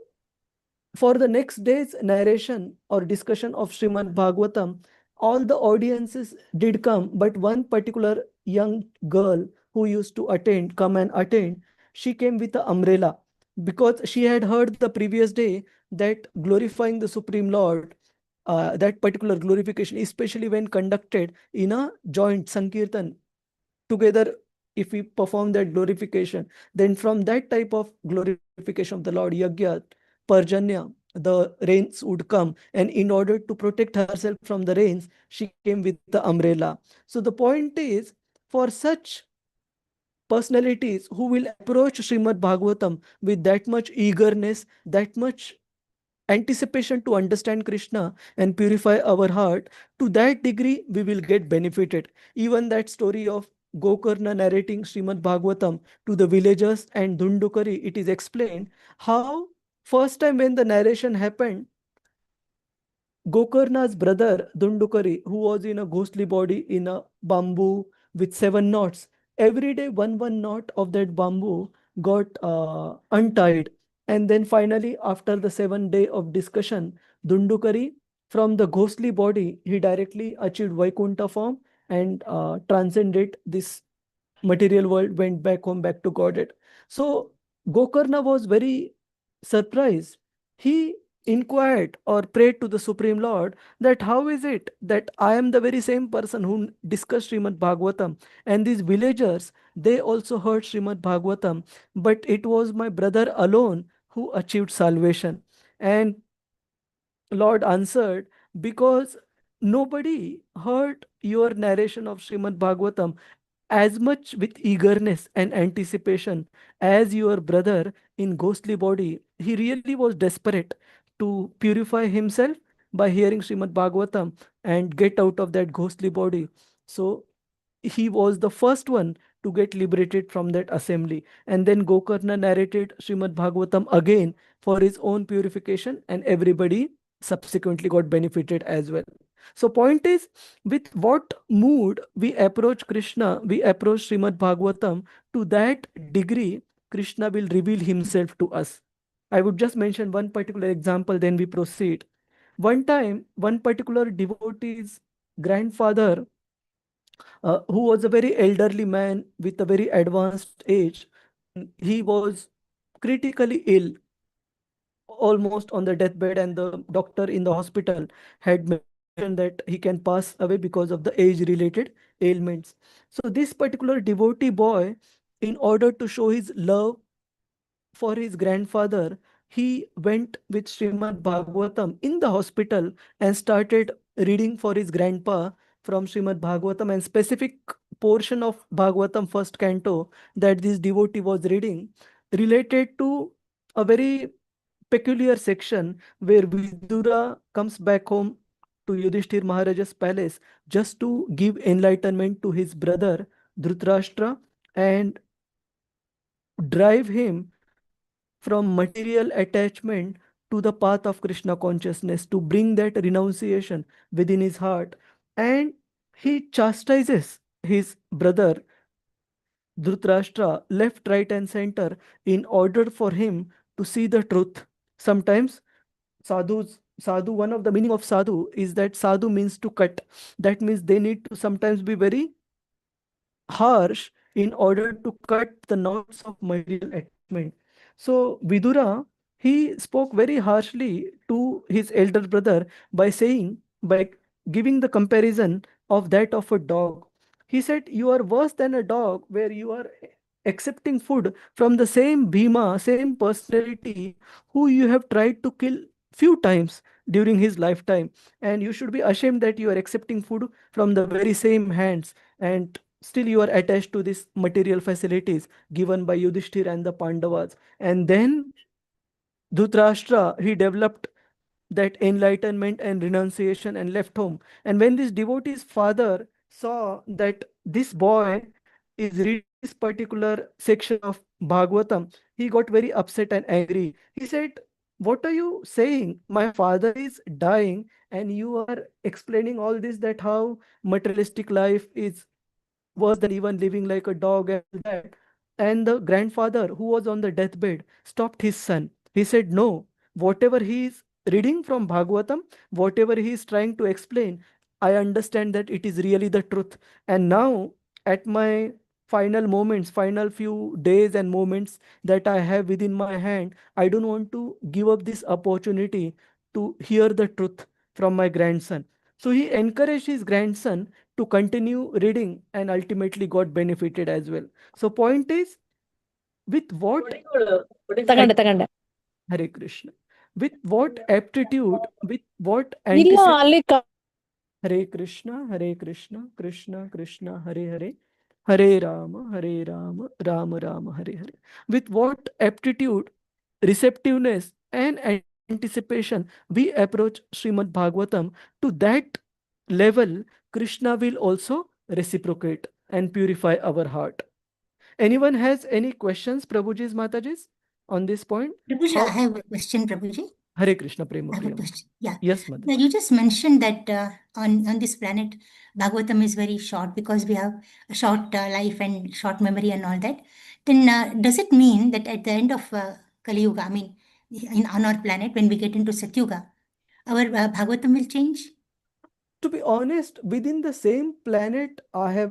for the next day's narration or discussion of Srimad Bhagavatam, all the audiences did come, but one particular young girl who used to come and attend, she came with an umbrella because she had heard the previous day that glorifying the Supreme Lord, that particular glorification, especially when conducted in a joint Sankirtan together, if we perform that glorification, then from that type of glorification of the Lord, Yagya, Parjanya, the rains would come. And in order to protect herself from the rains, she came with the umbrella. So the point is, for such personalities who will approach Srimad Bhagavatam with that much eagerness, that much anticipation to understand Krishna and purify our heart, to that degree we will get benefited. Even that story of Gokarna narrating Srimad Bhagavatam to the villagers and Dhundukari, it is explained how first time when the narration happened, Gokarna's brother Dhundukari, who was in a ghostly body in a bamboo with 7 knots, every day one knot of that bamboo got untied. And then finally, after the 7 day of discussion, Dhundukari, from the ghostly body, he directly achieved Vaikuntha form and transcended this material world, went back home, back to Godhead. So Gokarna was very surprised. He inquired or prayed to the Supreme Lord that how is it that I am the very same person who discussed Srimad Bhagavatam, and these villagers, they also heard Srimad Bhagavatam, but it was my brother alone who achieved salvation. And Lord answered, because nobody heard your narration of Srimad Bhagavatam as much with eagerness and anticipation as your brother in ghostly body. He really was desperate to purify himself by hearing Srimad Bhagavatam and get out of that ghostly body. So he was the first one to get liberated from that assembly. And then Gokarna narrated Srimad Bhagavatam again for his own purification, and everybody subsequently got benefited as well. So point is, with what mood we approach Krishna, we approach Srimad Bhagavatam, to that degree, Krishna will reveal himself to us. I would just mention one particular example, then we proceed. One time, one particular devotee's grandfather, who was a very elderly man with a very advanced age, he was critically ill, almost on the deathbed, and the doctor in the hospital had mentioned that he can pass away because of the age related ailments. So this particular devotee boy, in order to show his love for his grandfather, he went with Srimad Bhagavatam in the hospital and started reading for his grandpa from Srimad Bhagavatam, and specific portion of Bhagavatam first canto that this devotee was reading related to a very peculiar section where Vidura comes back home to Yudhishthir Maharaja's palace just to give enlightenment to his brother Dhritarashtra and drive him from material attachment to the path of Krishna consciousness, to bring that renunciation within his heart. And he chastises his brother Dhritarashtra left, right, and center in order for him to see the truth. Sometimes sadhu, one of the meaning of sadhu is that sadhu means to cut. That means they need to sometimes be very harsh in order to cut the knots of material attachment. So Vidura, he spoke very harshly to his elder brother by giving the comparison of that of a dog. He said, "You are worse than a dog, where you are accepting food from the same Bhima, same personality who you have tried to kill few times during his lifetime. And you should be ashamed that you are accepting food from the very same hands. And still you are attached to these material facilities given by Yudhishthir and the Pandavas." And then Dhritarashtra, he developed that enlightenment and renunciation and left home. And when this devotee's father saw that this boy is reading this particular section of Bhagavatam, he got very upset and angry. He said, "What are you saying? My father is dying, and you are explaining all this, that how materialistic life is worse than even living like a dog and that." And the grandfather, who was on the deathbed, stopped his son. He said, "No, whatever he is reading from Bhagavatam, whatever he is trying to explain, I understand that it is really the truth. And now, at my final moments, final few days and moments that I have within my hand, I don't want to give up this opportunity to hear the truth from my grandson." So he encouraged his grandson to continue reading and ultimately got benefited as well. So point is, with what Hare Krishna, with what aptitude, with what anticipation. Hare Krishna, Hare Krishna, Krishna Krishna, Hare Hare, Hare Rama, Rama Rama, Hare Hare. With what aptitude, receptiveness, and anticipation we approach Srimad Bhagavatam, to that level, Krishna will also reciprocate and purify our heart. Anyone has any questions, Prabhuji's, Mataji's, on this point? Prabhuji, I have a question, Prabhuji. Hare Krishna, Prema I have a Priyam. question. Yeah. Yes, Mother. Now, you just mentioned that on this planet, Bhagavatam is very short because we have a short life and short memory and all that. Then does it mean that at the end of Kali Yuga, I mean, on our planet, when we get into Satyuga, our Bhagavatam will change? To be honest, within the same planet, I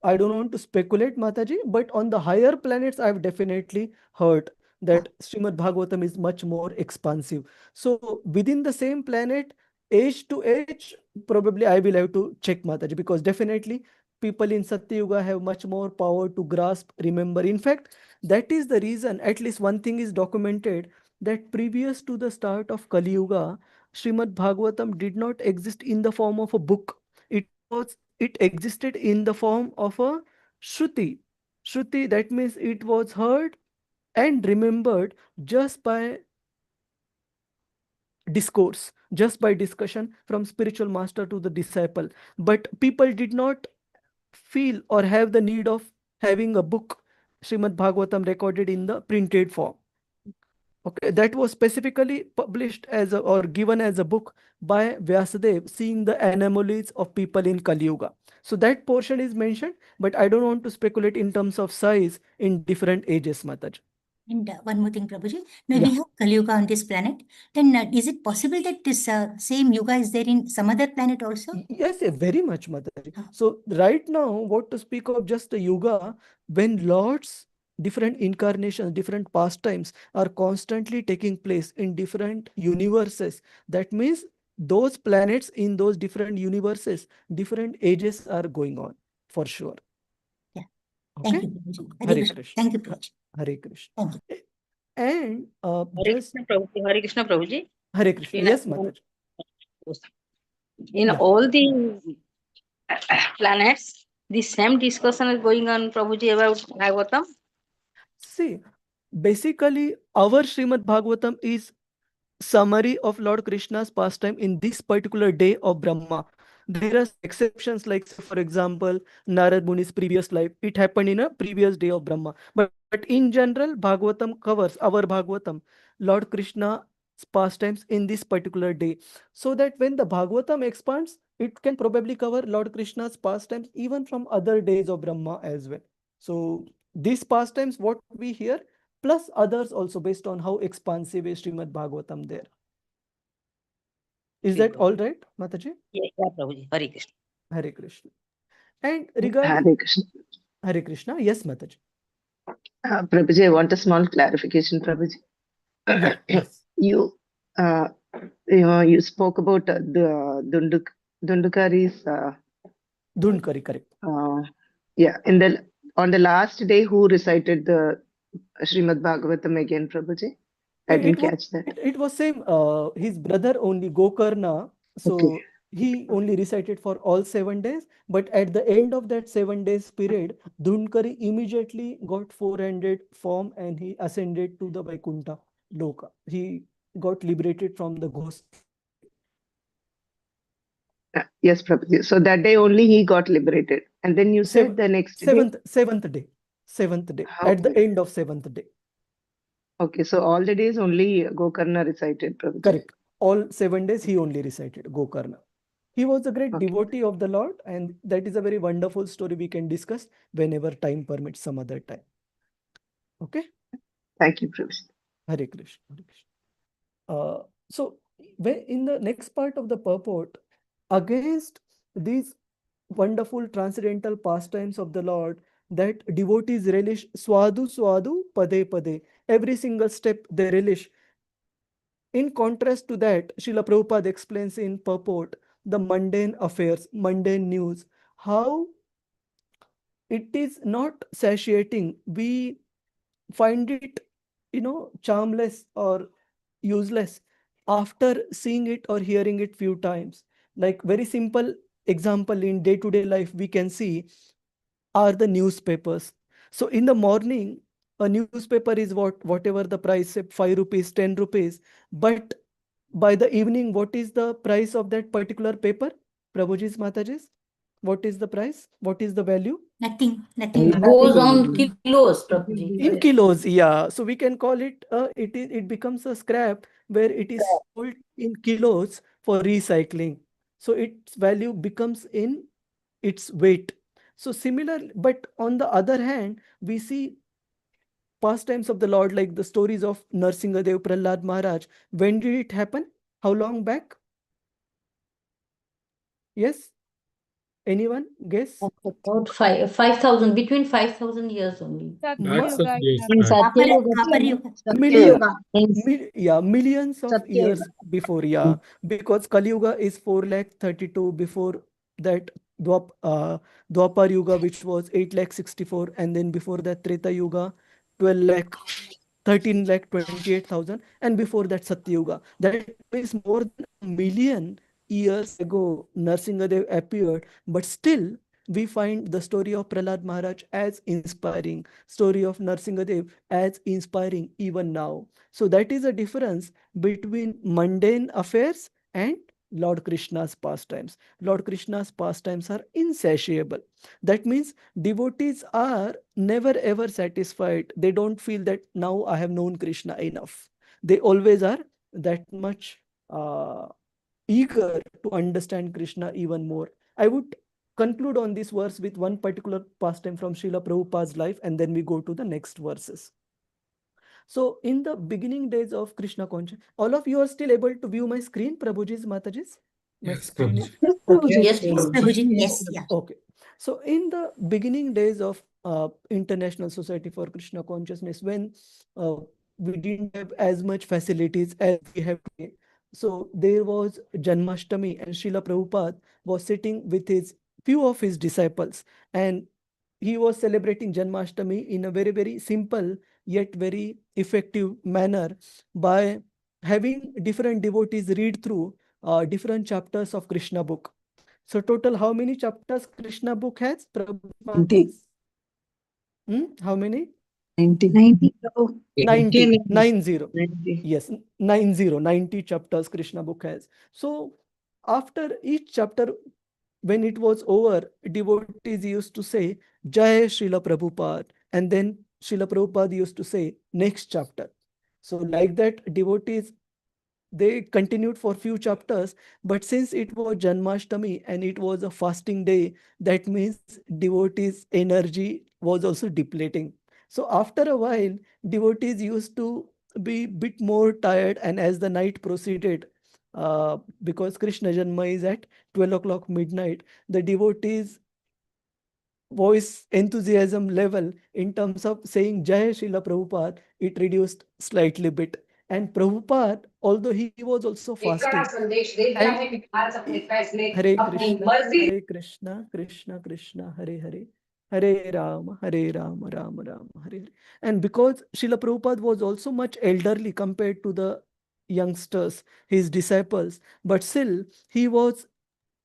don't want to speculate, Mataji, but on the higher planets, I've definitely heard that Srimad Bhagavatam is much more expansive. So within the same planet, age to age, probably I will have to check, Mataji, because definitely people in Satya Yuga have much more power to grasp, remember. In fact, that is the reason, at least one thing is documented, that previous to the start of Kali Yuga, Srimad Bhagavatam did not exist in the form of a book. It existed in the form of a Shruti. Shruti, that means it was heard and remembered just by discourse, just by discussion from spiritual master to the disciple. But people did not feel or have the need of having a book, Srimad Bhagavatam, recorded in the printed form. Okay, that was specifically published as or given as a book by Vyasadeva, seeing the anomalies of people in Kali Yuga. So that portion is mentioned, but I don't want to speculate in terms of size in different ages, Mataj. And one more thing, Prabhuji. Now we have Kali Yuga on this planet. Then is it possible that this same Yuga is there in some other planet also? Yes, very much, Mataji. So right now, what to speak of just the Yuga, when Lord's different incarnations, different pastimes are constantly taking place in different universes. That means those planets in those different universes, different ages are going on, for sure. Yeah. Okay? Thank you, Prabhuji. Hare Krishna. Thank you, Prabhuji. Hare Krishna. Thank you. And Hare Krishna, Prabhuji. Hare Krishna. Yes, Mataji. In all the planets, the same discussion is going on, Prabhuji, about Bhagavatam? See, basically, our Srimad Bhagavatam is summary of Lord Krishna's pastime in this particular day of Brahma. There are some exceptions, like say, for example, Narad Muni's previous life. It happened in a previous day of Brahma. But in general, Bhagavatam covers our Bhagavatam, Lord Krishna's pastimes in this particular day. So that when the Bhagavatam expands, it can probably cover Lord Krishna's pastimes even from other days of Brahma as well. So these pastimes, what we hear, plus others also based on how expansive is Srimad Bhagavatam there. Is that all right, Mataji? Yeah, Prabhuji. Hare Krishna. Hare Krishna. And regarding Hare Krishna. Hare Krishna, yes, Mataji. Prabhuji, I want a small clarification, Prabhuji. Yeah, yes. You spoke about the Dundukari's. Dundkari, correct. Yeah, on the last day, who recited the Srimad Bhagavatam again, Prabhuji? I didn't catch that. It was same. His brother only Gokarna. So he only recited for all 7 days. But at the end of that 7 days period, Dundkari immediately got 400 form and he ascended to the Vaikuntha Loka. He got liberated from the ghost. Yes, Prabhuji. So that day only he got liberated. And then you said the next day? Seventh day. At the end of 7th day. Okay, so all the days only Gokarna recited, Prabhuji. Correct. All 7 days he only recited Gokarna. He was a great devotee of the Lord, and that is a very wonderful story we can discuss whenever time permits some other time. Okay? Thank you, Prabhuji. Hare Krishna. Hare Krishna. So, in the next part of the purport, against these wonderful transcendental pastimes of the Lord, that devotees relish swadu swadu pade pade. Every single step they relish. In contrast to that, Srila Prabhupada explains in purport the mundane affairs, mundane news, how it is not satiating. We find it, charmless or useless after seeing it or hearing it few times. Like very simple example in day-to-day life we can see are the newspapers. So in the morning, a newspaper is whatever the price, say 5 rupees, 10 rupees. But by the evening, what is the price of that particular paper? Prabhuji's, Mataji's? What is the price? What is the value? Nothing. It goes on kilos, Prabhuji. In kilos, yeah. So we can call it, it becomes a scrap where it is sold in kilos for recycling. So its value becomes in its weight. So similar, but on the other hand, we see pastimes of the Lord, like the stories of Narsingadev, Prahlad Maharaj. When did it happen? How long back? Yes? Anyone guess? About 5,000, between 5,000 years only. Lakhs of years In back. Millions of years before, yeah. Because Kali Yuga is 4,32,000. Before that, Dwapar Yuga, which was 8,64,000, and then before that, Treta Yuga, 12,00,000. 13,28,000, and before that Satya Yuga. That is more than a million years ago Narsingadev appeared, but still we find the story of Prahlad Maharaj as inspiring, story of Narsingadev as inspiring even now. So that is a difference between mundane affairs and Lord Krishna's pastimes. Lord Krishna's pastimes are insatiable. That means devotees are never ever satisfied. They don't feel that now I have known Krishna enough. They always are that much eager to understand Krishna even more. I would conclude on this verse with one particular pastime from Srila Prabhupada's life, and then we go to the next verses. So in the beginning days of Krishna consciousness, all of you are still able to view my screen, Prabhuji's, Mataji's? My screen is okay. Yes, Prabhuji. Yes, yeah. Okay. So in the beginning days of International Society for Krishna Consciousness, when we didn't have as much facilities as we have today, so there was Janmashtami, and Srila Prabhupada was sitting with few of his disciples, and he was celebrating Janmashtami in a very, very simple yet very effective manner by having different devotees read through different chapters of Krishna book. So total, how many chapters Krishna book has? Prabhupada 90. says? How many? 90. 90, Prabhu. 90. 90. 90. Yes, 90 chapters Krishna book has. So after each chapter, when it was over, devotees used to say, Jai Srila Prabhupada. And then Srila Prabhupada used to say, next chapter. So like that, devotees, they continued for few chapters, but since it was Janmashtami and it was a fasting day, that means devotees' energy was also depleting. So after a while, devotees used to be bit more tired, and as the night proceeded, because Krishna Janma is at 12 o'clock midnight, the devotees' voice enthusiasm level in terms of saying Jai Srila Prabhupada, it reduced slightly bit. And Prabhupada, although he was also fasting, and Hare Krishna, Krishna Krishna, Hare Hare, Hare Rama, Rama Rama, Hare Hare. And because Srila Prabhupada was also much elderly compared to the youngsters, his disciples, but still he was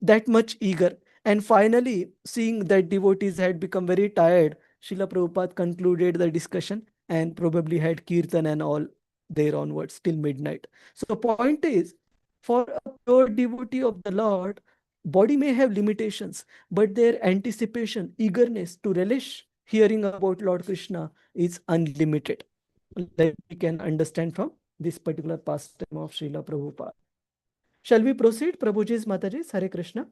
that much eager. And finally, seeing that devotees had become very tired, Srila Prabhupada concluded the discussion and probably had kirtan and all there onwards till midnight. So point is, for a pure devotee of the Lord, body may have limitations, but their anticipation, eagerness to relish hearing about Lord Krishna is unlimited. Like we can understand from this particular pastime of Srila Prabhupada. Shall we proceed, Prabhuji's Mataji's? Hare Krishna.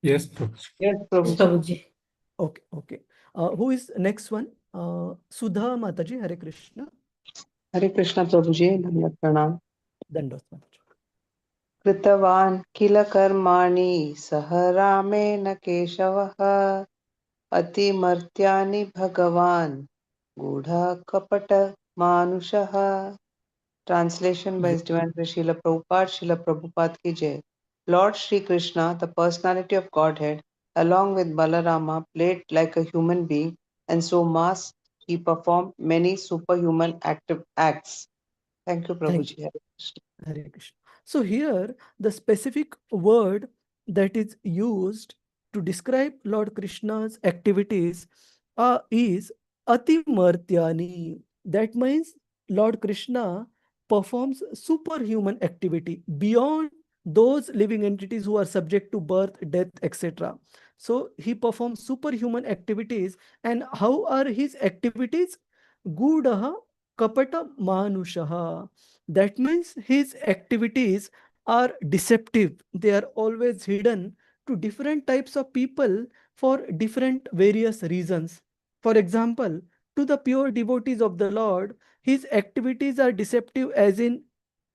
Yes, Prabhuji. Yes, Prabhuji. Prabhuji. Okay, okay. Who is next one? Sudha Mataji, Hare Krishna. Hare Krishna, Prabhuji. Dandavat pranam. Dandavat Mataji. कृतवान् किल कर्माणि सह रामेण केशवः अतिमर्त्यानि भगवान् गूढः कपट मानुषः. Translation by His Divine Grace Srila Prabhupada. Srila Prabhupada ki Jai. Lord Sri Krishna, the personality of Godhead, along with Balarama, played like a human being, and so must he perform many superhuman active acts. Thank you, Prabhuji. Hare Krishna. Hare Krishna. So here, the specific word that is used to describe Lord Krishna's activities is Atimartyani. That means Lord Krishna performs superhuman activity beyond those living entities who are subject to birth, death, etc. So he performs superhuman activities. And how are his activities? Gudaha kapata manushaha. That means his activities are deceptive. They are always hidden to different types of people for different various reasons. For example, to the pure devotees of the Lord, his activities are deceptive, as in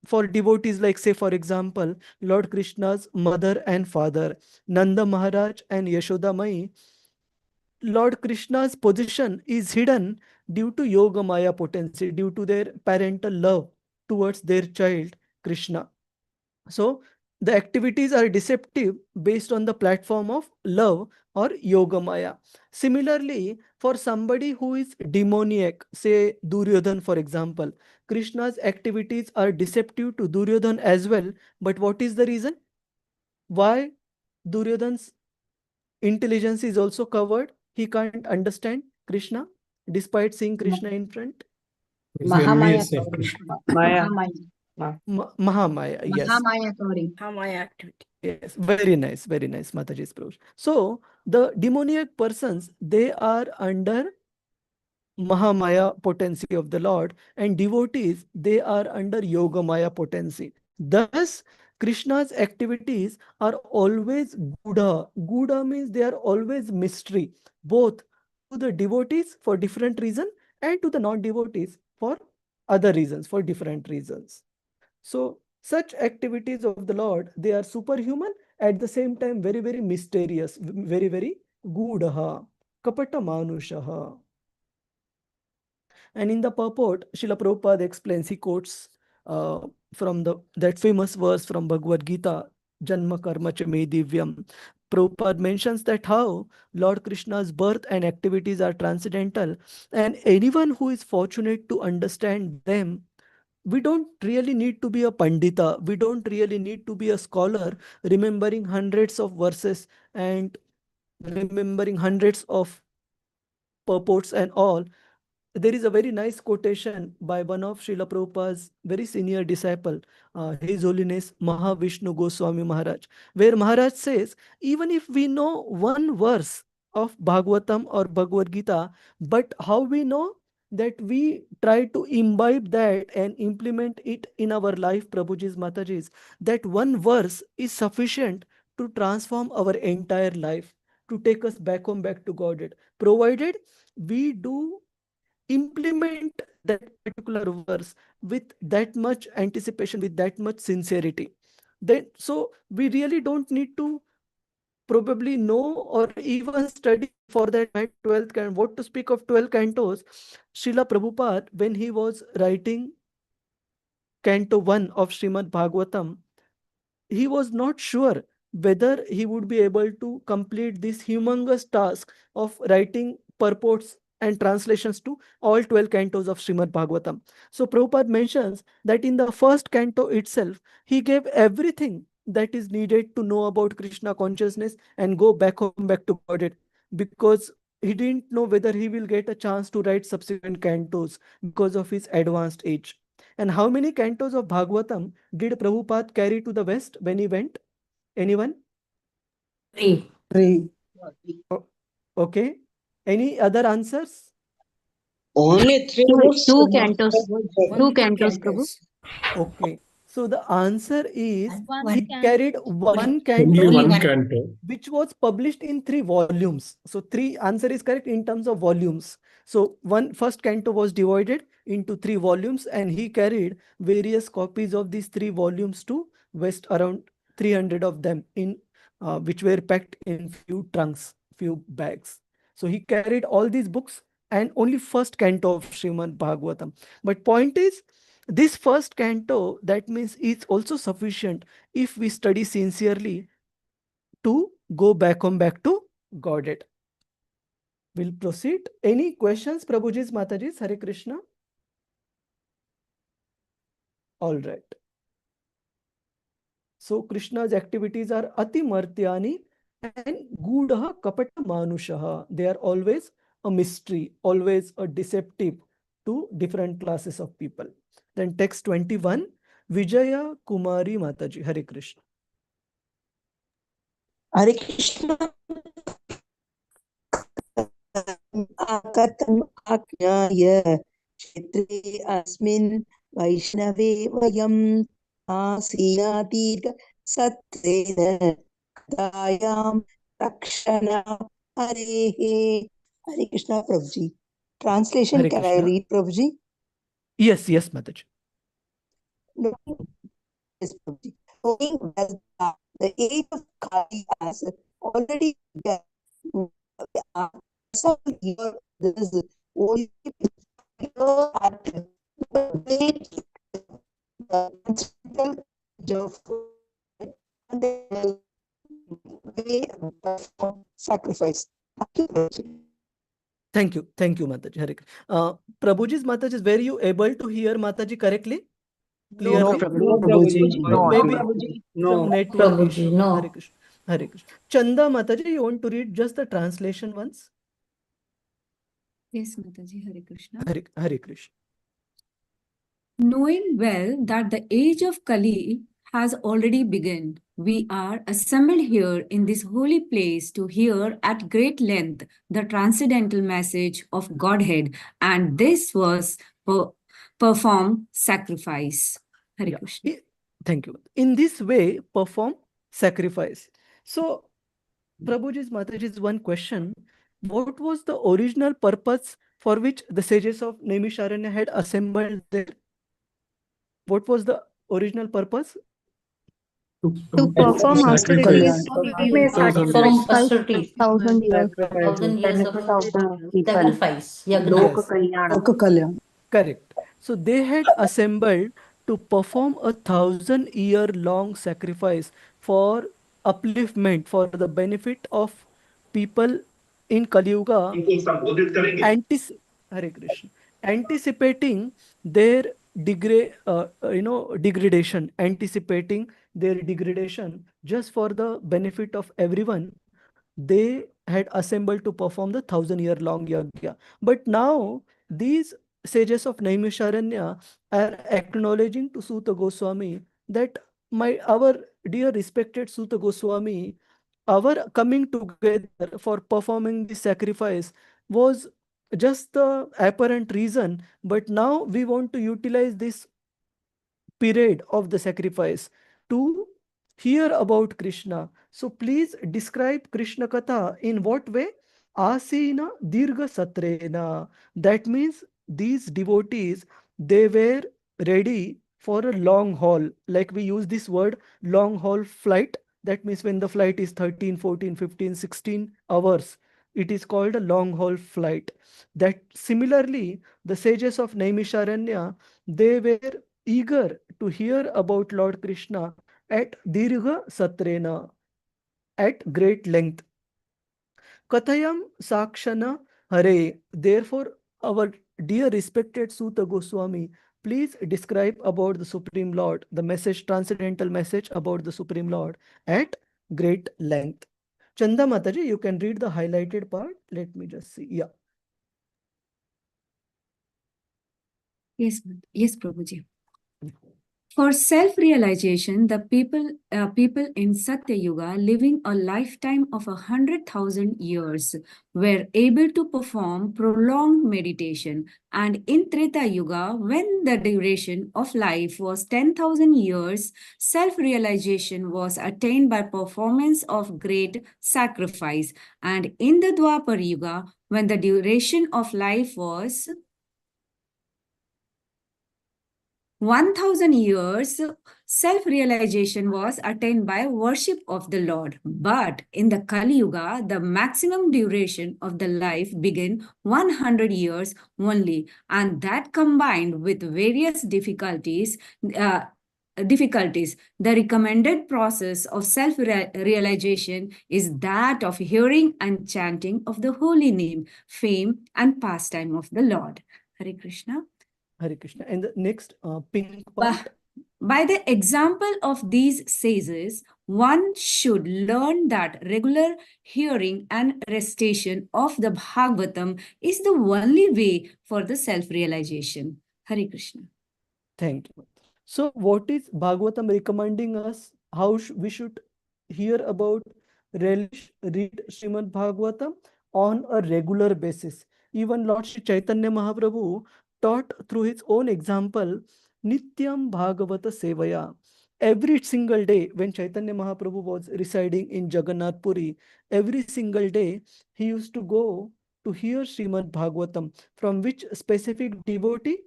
for devotees like, say, for example, Lord Krishna's mother and father, Nanda Maharaj and Yashoda Mai. Lord Krishna's position is hidden due to Yoga Maya potency, due to their parental love towards their child, Krishna. So the activities are deceptive based on the platform of love or Yoga Maya. Similarly, for somebody who is demoniac, say Duryodhan, for example, Krishna's activities are deceptive to Duryodhan as well. But what is the reason? Why Duryodhan's intelligence is also covered? He can't understand Krishna despite seeing Krishna in front. Mahamaya. Maya. Mahamaya, yes. Mahamaya activity. Yes, very nice, Mataji's approach. So the demoniac persons, they are under Mahamaya potency of the Lord, and devotees, they are under Yogamaya potency. Thus, Krishna's activities are always Gudha. Gudha means they are always mystery, both to the devotees for different reason and to the non-devotees for other reasons, for different reasons. So such activities of the Lord, they are superhuman, at the same time very, very mysterious, very, very Gudaha, Kapata Manushaha. And in the purport, Srila Prabhupada explains, he quotes from that famous verse from Bhagavad Gita, Janma Karma Cha Me Divyam. Prabhupada mentions that how Lord Krishna's birth and activities are transcendental, and anyone who is fortunate to understand them we don't really need to be a pandita. We don't really need to be a scholar remembering hundreds of verses and remembering hundreds of purports and all. There is a very nice quotation by one of Srila Prabhupada's very senior disciple, His Holiness Mahavishnu Goswami Maharaj, where Maharaj says, even if we know one verse of Bhagavatam or Bhagavad Gita, but how we know that we try to imbibe that and implement it in our life, Prabhuji's Mataji's, that one verse is sufficient to transform our entire life, to take us back home, back to Godhead, provided we do implement that particular verse with that much anticipation, with that much sincerity. Then, so we really don't need to probably know or even study for that 12th canto. What to speak of 12 cantos? Srila Prabhupada, when he was writing Canto 1 of Srimad Bhagavatam, he was not sure whether he would be able to complete this humongous task of writing purports and translations to all 12 cantos of Srimad Bhagavatam. So Prabhupada mentions that in the first canto itself, he gave everything that is needed to know about Krishna consciousness and go back home, back to Godhead, because he didn't know whether he will get a chance to write subsequent cantos because of his advanced age. And how many cantos of Bhagavatam did Prabhupada carry to the West when he went? Anyone? Three. Okay. Any other answers? Only three Two, books. two cantos. Two Only cantos, Prabhu. Okay. So the answer is One he carried one Only canto, one. canto. which was published in 3 volumes. So three answer is correct in terms of volumes. So first canto was divided into 3 volumes, and he carried various copies of these 3 volumes to West, around 300 of them, in which were packed in few trunks, few bags. So he carried all these books and only first canto of Srimad Bhagavatam. But point is, this first canto, that means it's also sufficient if we study sincerely to go back home, back to Godhead. We'll proceed. Any questions, Prabhuji's, Mataji's? Hare Krishna. All right. So Krishna's activities are Ati Martyani and Gudha Kapata Manushaha. They are always a mystery, always a deceptive to different classes of people. Then text 21, Vijaya Kumari Mataji. Hare Krishna. Hare Krishna. Akatam Aknyaya Kshetre Asmin Vaishnave Vayam Asinatirga Satrena Kadayam Rakshana Hare. Hare Krishna, Prabhuji. Translation, Hare can Krishna. I read, Prabhuji? Yes, Mataji. No. Yes, Prabhuji. Knowing well that the age of Kali has already begun. So here this is only at the and they will perform sacrifice. Thank you. Thank you, Mataji. Hare Krishna. Prabhuji's, Mataji, were you able to hear Mataji correctly? Clearly? No, Prabhuji. No. Maybe some network Prabhuji, issue. no. Hare Krishna. Hare Krishna. Chanda Mataji, you want to read just the translation once? Yes, Mataji, Hare Krishna. Hare Krishna. Knowing well that the age of Kali has already begun, we are assembled here in this holy place to hear at great length the transcendental message of Godhead, and this was perform sacrifice. Hare Yeah. Krishna. Thank you. In this way, perform sacrifice. So, Prabhuji's, Mataji's, one question. What was the original purpose for which the sages of Naimisharanya had assembled there? What was the original purpose? To perform austerities Perform austerities. 1,000 years. 1,000 years of Benefit of the people. sacrifice. Yes. Yagna. Correct. So they had assembled to perform 1,000-year-long sacrifice for upliftment, for the benefit of people in Kali Yuga, Hare Krishna, anticipating their degradation, anticipating their degradation just for the benefit of everyone. They had assembled to perform the 1,000-year-long yagya. But now these sages of Naimisharanya are acknowledging to Suta Goswami that our dear respected Suta Goswami, our coming together for performing the sacrifice was just the apparent reason, but now we want to utilize this period of the sacrifice to hear about Krishna. So please describe Krishna Katha in what way? Asina Dirga Satrena. That means these devotees, they were ready for a long haul. Like we use this word long haul flight. That means when the flight is 13, 14, 15, 16 hours, it is called a long haul flight. That similarly, the sages of Naimisharanya, they were eager to hear about Lord Krishna at Dirgha Satrena, at great length. Kathayam Sakshana Hare. Therefore, our dear respected Suta Goswami, please describe about the Supreme Lord, the message, transcendental message about the Supreme Lord at great length. Chanda Mataji, you can read the highlighted part. Let me just see. Yeah. Yes, Prabhuji. For self-realization, the people in Satya Yuga living a lifetime of 100,000 years were able to perform prolonged meditation, and in Treta Yuga, when the duration of life was 10,000 years, self-realization was attained by performance of great sacrifice, and in the Dwapar Yuga, when the duration of life was 1,000 years, self-realization was attained by worship of the Lord. But in the Kali Yuga, the maximum duration of the life began 100 years only, and that combined with various difficulties, the recommended process of self-realization is that of hearing and chanting of the holy name, fame and pastime of the Lord. Hare Krishna. Hare Krishna. And the next pink part. By the example of these sages, one should learn that regular hearing and recitation of the Bhagavatam is the only way for the self-realization. Hare Krishna. Thank you. So what is Bhagavatam recommending us? How we should hear about, relish, read Srimad Bhagavatam on a regular basis. Even Lord Shri Chaitanya Mahaprabhu taught through his own example, Nityam Bhagavata Sevaya. Every single day when Chaitanya Mahaprabhu was residing in Jagannath Puri, every single day he used to go to hear Srimad Bhagavatam. From which specific devotee?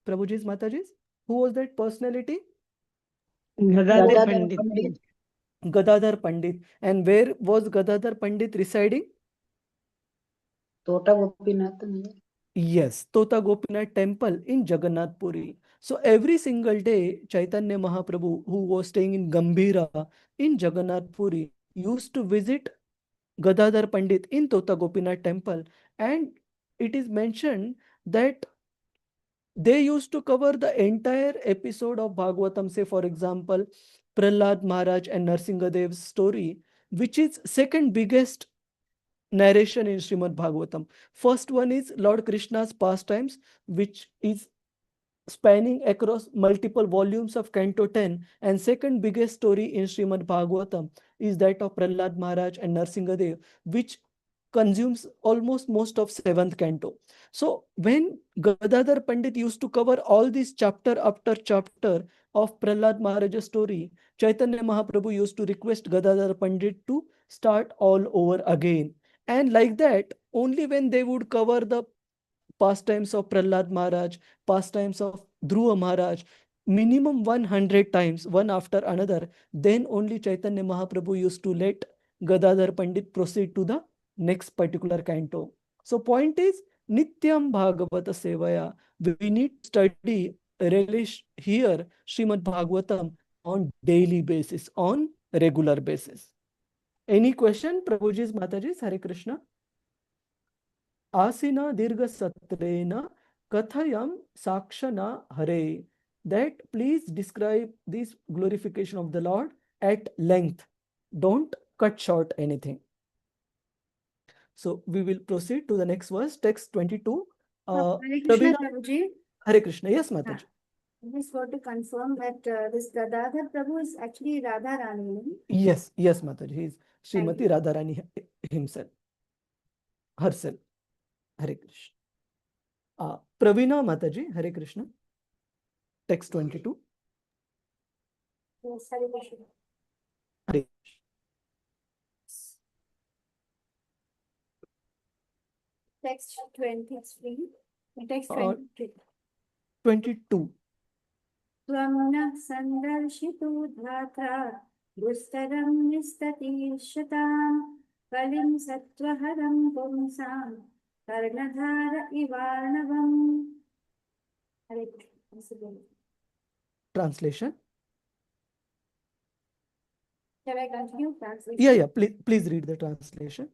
Prabhuji's Mataji's? Who was that personality? Gadadhar Pandit. Gadadhar Pandit. And where was Gadadhar Pandit residing? Tota Gopinath. Yes, Tota Gopinath temple in Jagannath Puri. So every single day, Chaitanya Mahaprabhu, who was staying in Gambhira in Jagannath Puri, used to visit Gadadhar Pandit in Tota Gopinath temple. And it is mentioned that they used to cover the entire episode of Bhagavatam, say for example, Prahlad Maharaj and Narsingadev's story, which is second biggest narration in Srimad Bhagavatam. First one is Lord Krishna's pastimes, which is spanning across multiple volumes of Canto 10, and second biggest story in Srimad Bhagavatam is that of Prahlad Maharaj and Narsingadev, which consumes almost most of 7th canto. So when Gadadhar Pandit used to cover all these chapter after chapter of Prahlad Maharaj's story, Chaitanya Mahaprabhu used to request Gadadhar Pandit to start all over again. And like that, only when they would cover the pastimes of Prahlad Maharaj, pastimes of Dhruva Maharaj, minimum 100 times, one after another, then only Chaitanya Mahaprabhu used to let Gadadhar Pandit proceed to the next particular canto. So point is, Nityam Bhagavata Sevaya. We need to study, relish, hear Srimad Bhagavatam on daily basis, on regular basis. Any question, Prabhuji's, Mataji's? Hare Krishna. Asina Dirga Satrena Kathayam Sakshana Hare. that please describe this glorification of the Lord at length. Don't cut short anything. So we will proceed to the next verse, text 22. Hare Krishna, Pravina, Prabhuji. Hare Krishna. Yes, Mataji. I just want to confirm that this Gadadhar Prabhu is actually Radha Rani. Yes, yes, Mataji. He is Thank Srimati you. Radharani himself, herself. Hare Krishna. Pravina Mataji, Hare Krishna. Text 22. Yes, Hare Krishna. Hare Krishna. Text 23. Text 23. 22. Tvamna sandarshitu dhatra dustaram nistatishatam kalim sattvaharam pumsam karnadhara ivarnavam. Hare Krishna. Translation. Shall I continue? Translation? Yeah, please read the translation.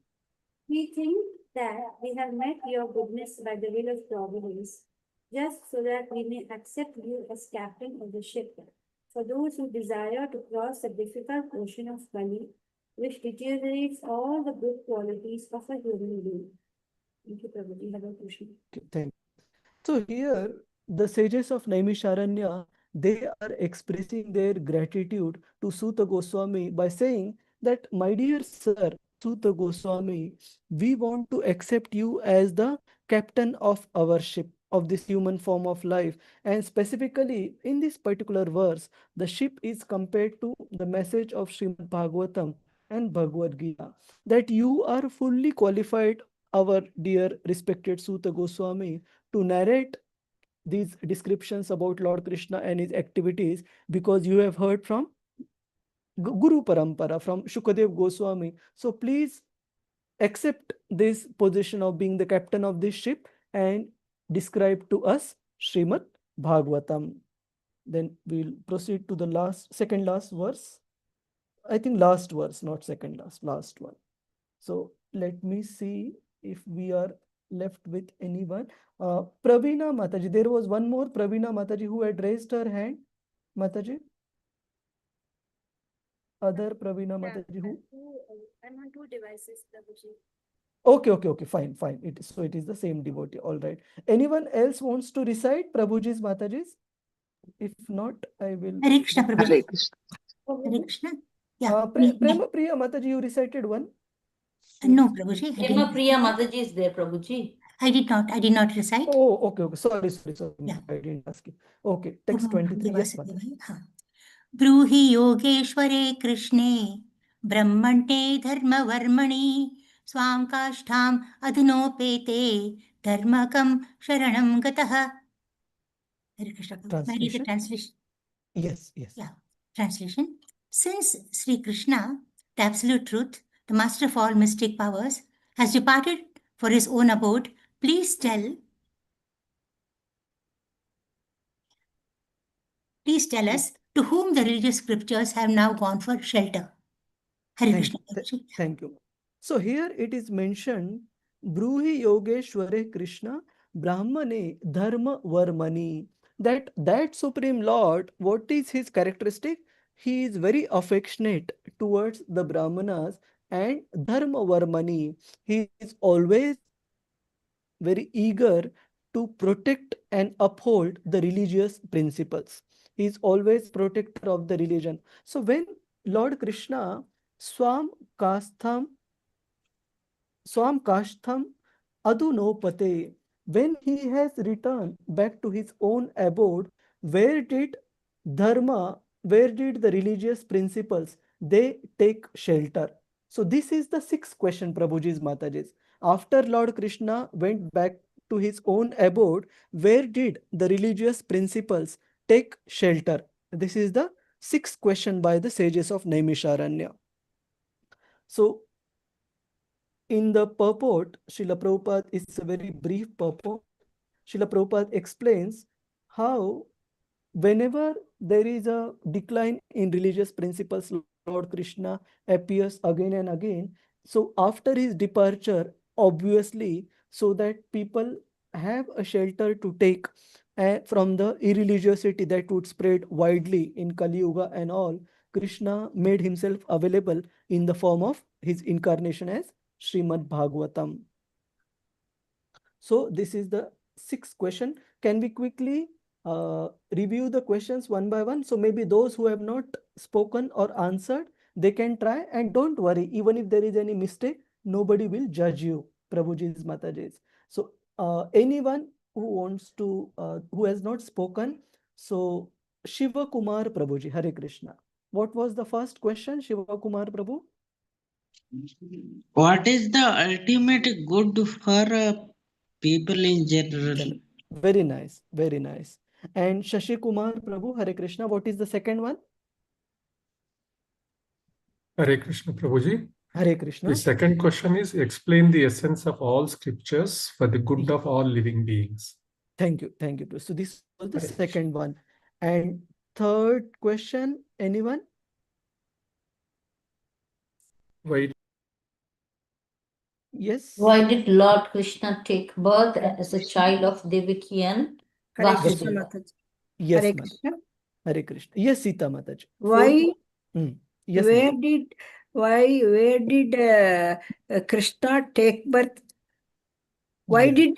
We think that we have met your goodness by the will of providence, just so that we may accept you as captain of the ship. For those who desire to cross the difficult ocean of Kali, which deteriorates all the good qualities of a human being. Thank you, Prabhuji. Hare Krishna. Okay, thank you. So here, the sages of Naimisharanya, they are expressing their gratitude to Suta Goswami by saying that, my dear sir, Suta Goswami, we want to accept you as the captain of our ship, of this human form of life. And specifically, in this particular verse, the ship is compared to the message of Srimad Bhagavatam and Bhagavad Gita, that you are fully qualified, our dear respected Suta Goswami, to narrate these descriptions about Lord Krishna and his activities, because you have heard from Guru Parampara, from Shukadev Goswami. So please accept this position of being the captain of this ship and describe to us Srimad Bhagavatam. Then we'll proceed to the second last verse. I think last verse, not second last one. So let me see if we are left with anyone. Pravina Mataji, there was one more Pravina Mataji who had raised her hand. Mataji? Other Pravina Mataji who? I'm on two devices, Prabhuji. Okay, fine. It is the same devotee. All right. Anyone else wants to recite Prabhuji's Mataji's? If not, I will. Hare Krishna, Prabhuji. Hare Krishna. Hare Krishna. Yeah. Prema Priya Mataji, you recited one? No, Prabhuji. I Prema didn't. Priya Mataji is there, Prabhuji. I did not recite. Oh, okay. Sorry. Yeah. I didn't ask you. Okay, text 23. Yes, Mataji. ब्रूहि योगेश्वरे कृष्णे ब्रह्मण्ये धर्मवर्मणि स्वां काष्ठाम् अधुनोपेते धर्मकं शरणं गतः. Hare Krishna. Translation? The translation. Yes. Yeah. Translation. Since Sri Krishna, the absolute truth, the master of all mystic powers, has departed for his own abode, please tell us to whom the religious scriptures have now gone for shelter. Hare Krishna. Thank you. So here it is mentioned, Bruhi Yogeshware Krishna Brahmane Dharma Varmani. That Supreme Lord, what is his characteristic? He is very affectionate towards the Brahmanas and Dharma Varmani. He is always very eager to protect and uphold the religious principles. He is always protector of the religion. So when Lord Krishna Swam Kastham Adunopate, when he has returned back to his own abode, where did the religious principles, they take shelter? So this is the sixth question, Prabhuji's Mataji's. After Lord Krishna went back to his own abode, where did the religious principles take shelter? This is the sixth question by the sages of Naimisharanya. So in the purport, Srila Prabhupada is a very brief purport. Srila Prabhupada explains how whenever there is a decline in religious principles, Lord Krishna appears again and again. So after his departure, obviously, so that people have a shelter to take from the irreligiosity that would spread widely in Kali Yuga and all, Krishna made himself available in the form of his incarnation as Srimad Bhagavatam. So this is the sixth question. Can we quickly review the questions one by one? So maybe those who have not spoken or answered, they can try, and don't worry, even if there is any mistake, nobody will judge you, Prabhuji's Mataji's. So anyone who wants to, who has not spoken, so Shiva Kumar Prabhuji, Hare Krishna. What was the first question, Shiva Kumar Prabhu? What is the ultimate good for people in general? Very nice, very nice. And Shashi Kumar Prabhu, Hare Krishna, what is the second one? Hare Krishna Prabhuji. Hare Krishna. The second question is explain the essence of all scriptures for the good of all living beings. Thank you, thank you. So this was the second one. And third question, anyone? Why? Yes. Why did Lord Krishna take birth as a child of Devaki and Hare Krishna Vasudeva? Mataji. Yes, Hare Mataji. Krishna. Hare Krishna. Yes, Sita Mataji. Why? Yes, where Mataji. did Krishna take birth? Why did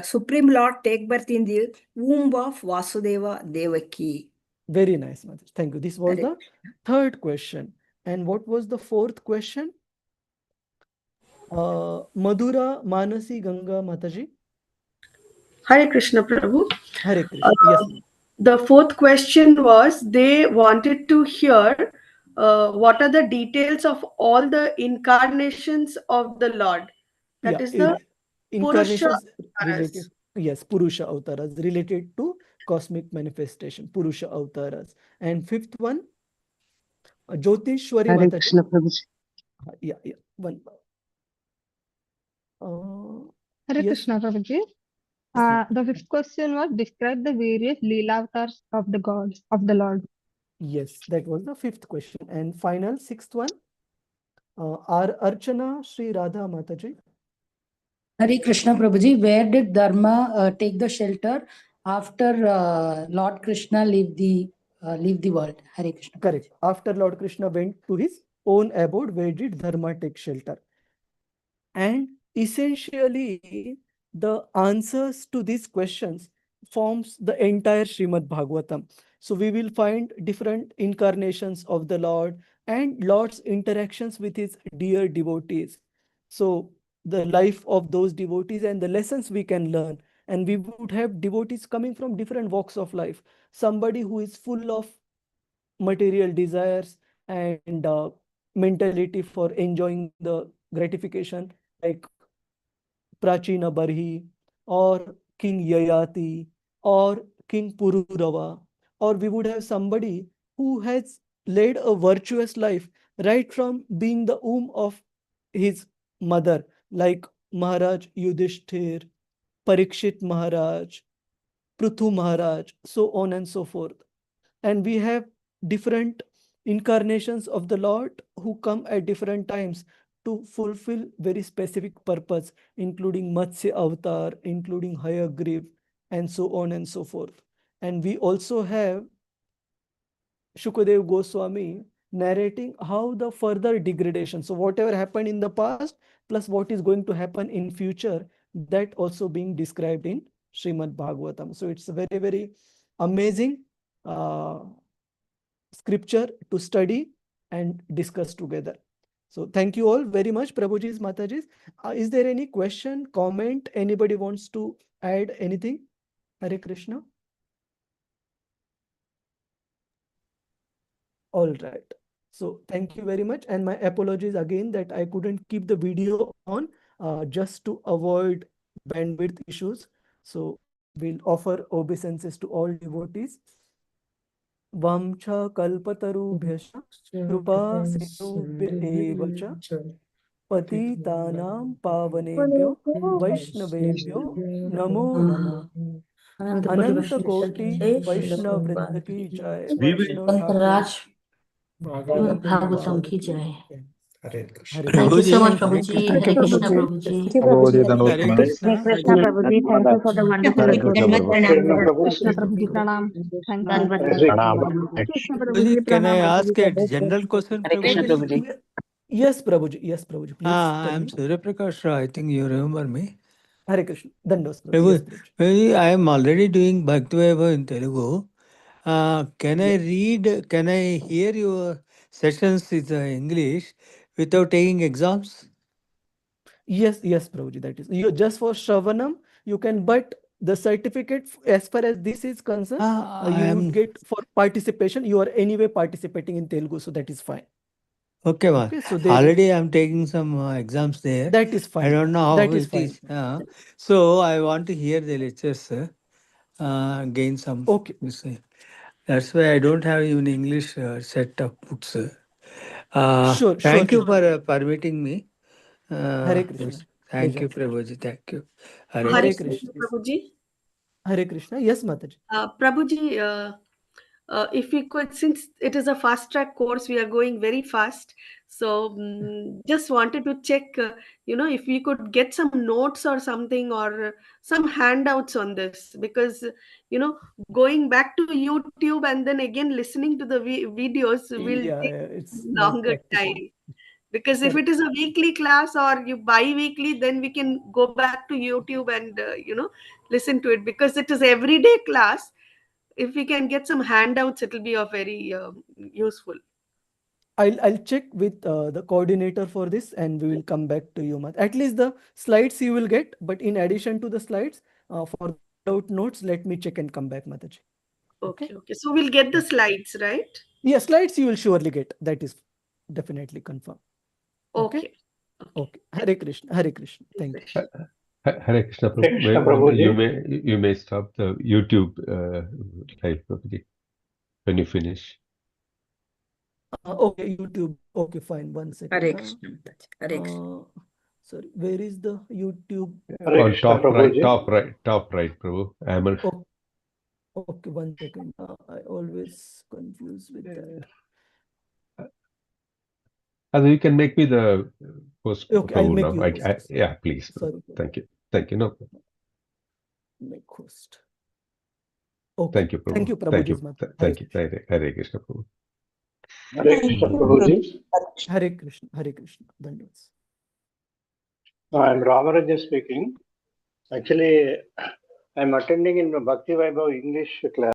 Supreme Lord take birth in the womb of Vasudeva Devaki? Very nice, Mataji. Thank you. This was the third question. And what was the fourth question? Madhura Manasi Ganga Mataji. Hare Krishna Prabhu. Hare Krishna. Yes. The fourth question was they wanted to hear what are the details of all the incarnations of the Lord. That is the incarnations Purusha related. Yes, Purusha Avtaras related to cosmic manifestation, Purusha Avtaras. And fifth one, Jyotishwari Hare Mataji. Krishna Prabhuji. Yeah. One. Hare Krishna Prabhuji. The fifth question was describe the various Leela avatars of the gods of the Lord. Yes, that was the fifth question. And final, sixth one, Archana Sri Radha Mataji. Hare Krishna Prabhuji, where did Dharma take the shelter after Lord Krishna leave the world? Hare Krishna. Correct. After Lord Krishna went to his own abode, where did Dharma take shelter? And essentially, the answers to these questions forms the entire Srimad Bhagavatam. So we will find different incarnations of the Lord and Lord's interactions with his dear devotees. So the life of those devotees and the lessons we can learn. And we would have devotees coming from different walks of life. Somebody who is full of material desires and mentality for enjoying the gratification, like Prachina Barhi or King Yayati or King Pururava, or we would have somebody who has led a virtuous life right from being the womb of his mother, like Maharaj Yudhishthir, Parikshit Maharaj, Prithu Maharaj, so on and so forth. And we have different incarnations of the Lord who come at different times to fulfill very specific purpose, including Matsya Avatar, including Hayagriv, and so on and so forth. And we also have Shukadev Goswami narrating how the further degradation, so whatever happened in the past plus what is going to happen in future, that also being described in Srimad Bhagavatam. So it's a very, very amazing scripture to study and discuss together. So thank you all very much, Prabhuji's, Mataji's. Is there any question, comment? Anybody wants to add anything? Hare Krishna. All right. So thank you very much. And my apologies again that I couldn't keep the video on just to avoid bandwidth issues. So we'll offer obeisances to all devotees. Vamcha kalpatarubhyascha kripa sinubhya eva cha patitanam pavanebhyo vaishnavebhyo namo namo. Ananta Koti Vaishnav Vrinda ki jai. Vaishnav Thakur Bhagavatam ki jai. Thank you so much, Prabhuji. Hare Krishna, Prabhuji. Thank you, Prabhuji. Hare Krishna. Hare Krishna, Prabhuji. Thank you for the wonderful Hare report. Krishna Prabhuji Pranam. Thank you. Krishna Prabhuji, can I ask a general question, Prabhuji? Yes, Prabhuji. Yes, Prabhuji. Please tell I'm me. Surya Prakash Rao. I think you remember me. Hare Krishna. Dandos, Prabhuji. Yes, Prabhuji, Prabhuji. I am already doing Bhakti Vaibhav in Telugu. Can I hear your sessions in English without taking exams? Yes, Prabhuji. That is. You just for Shravanam, you can, but the certificate, as far as this is concerned, you would get for participation. You are anyway participating in Telugu, so that is fine. Okay, ma'am. Okay, so there Already I'm taking some exams there. that is fine. I don't know how That is it fine. is. So I want to hear the lectures, gain some. Okay. That's why I don't have even English set of books. Sure. Thank you for permitting me. Hare Krishna. Yes. Thank Pleasure. you, Prabhuji. Thank you. Hare Krishna, Prabhuji. Hare Krishna. Yes, Mataji. Prabhuji, if we could, since it is a fast track course, we are going very fast. So just wanted to check, if we could get some notes or something or some handouts on this, because, going back to YouTube and then again listening to the videos will take It's longer time. Because if it is a weekly class or you bi-weekly, then we can go back to YouTube and, listen to it, because it is everyday class. If we can get some handouts, it will be very useful. I'll check with the coordinator for this, and we will come back to you, Mat. At least the slides you will get, but in addition to the slides, for out notes, let me check and come back, Mataji. Okay. So we'll get the slides, right? Yeah, slides you will surely get. That is definitely confirmed. Okay. Hare Krishna. Hare Krishna. Thank you. Hare Krishna, Prabhu. You may stop the YouTube live, Prabhuji, when you finish. Okay, YouTube. Okay, fine. 1 second. Hare Krishna. Hare Krishna. Sorry, where is the YouTube? On top right, Prabhu. Okay, 1 second. I always confuse with that. You can make me the host. Okay, I'll make you host. Yeah, please. Sorry. Thank you. No. Make host. Okay. Thank you, Prabhu. Thank you, Prabhuji. Thank you. Hare Krishna, Prabhu. Hare Krishna, Prabhuji. Hare Krishna. Hare Krishna. Dandads. I'm Ramarajan speaking. Actually, I'm attending in Bhakti Vaibhav English class.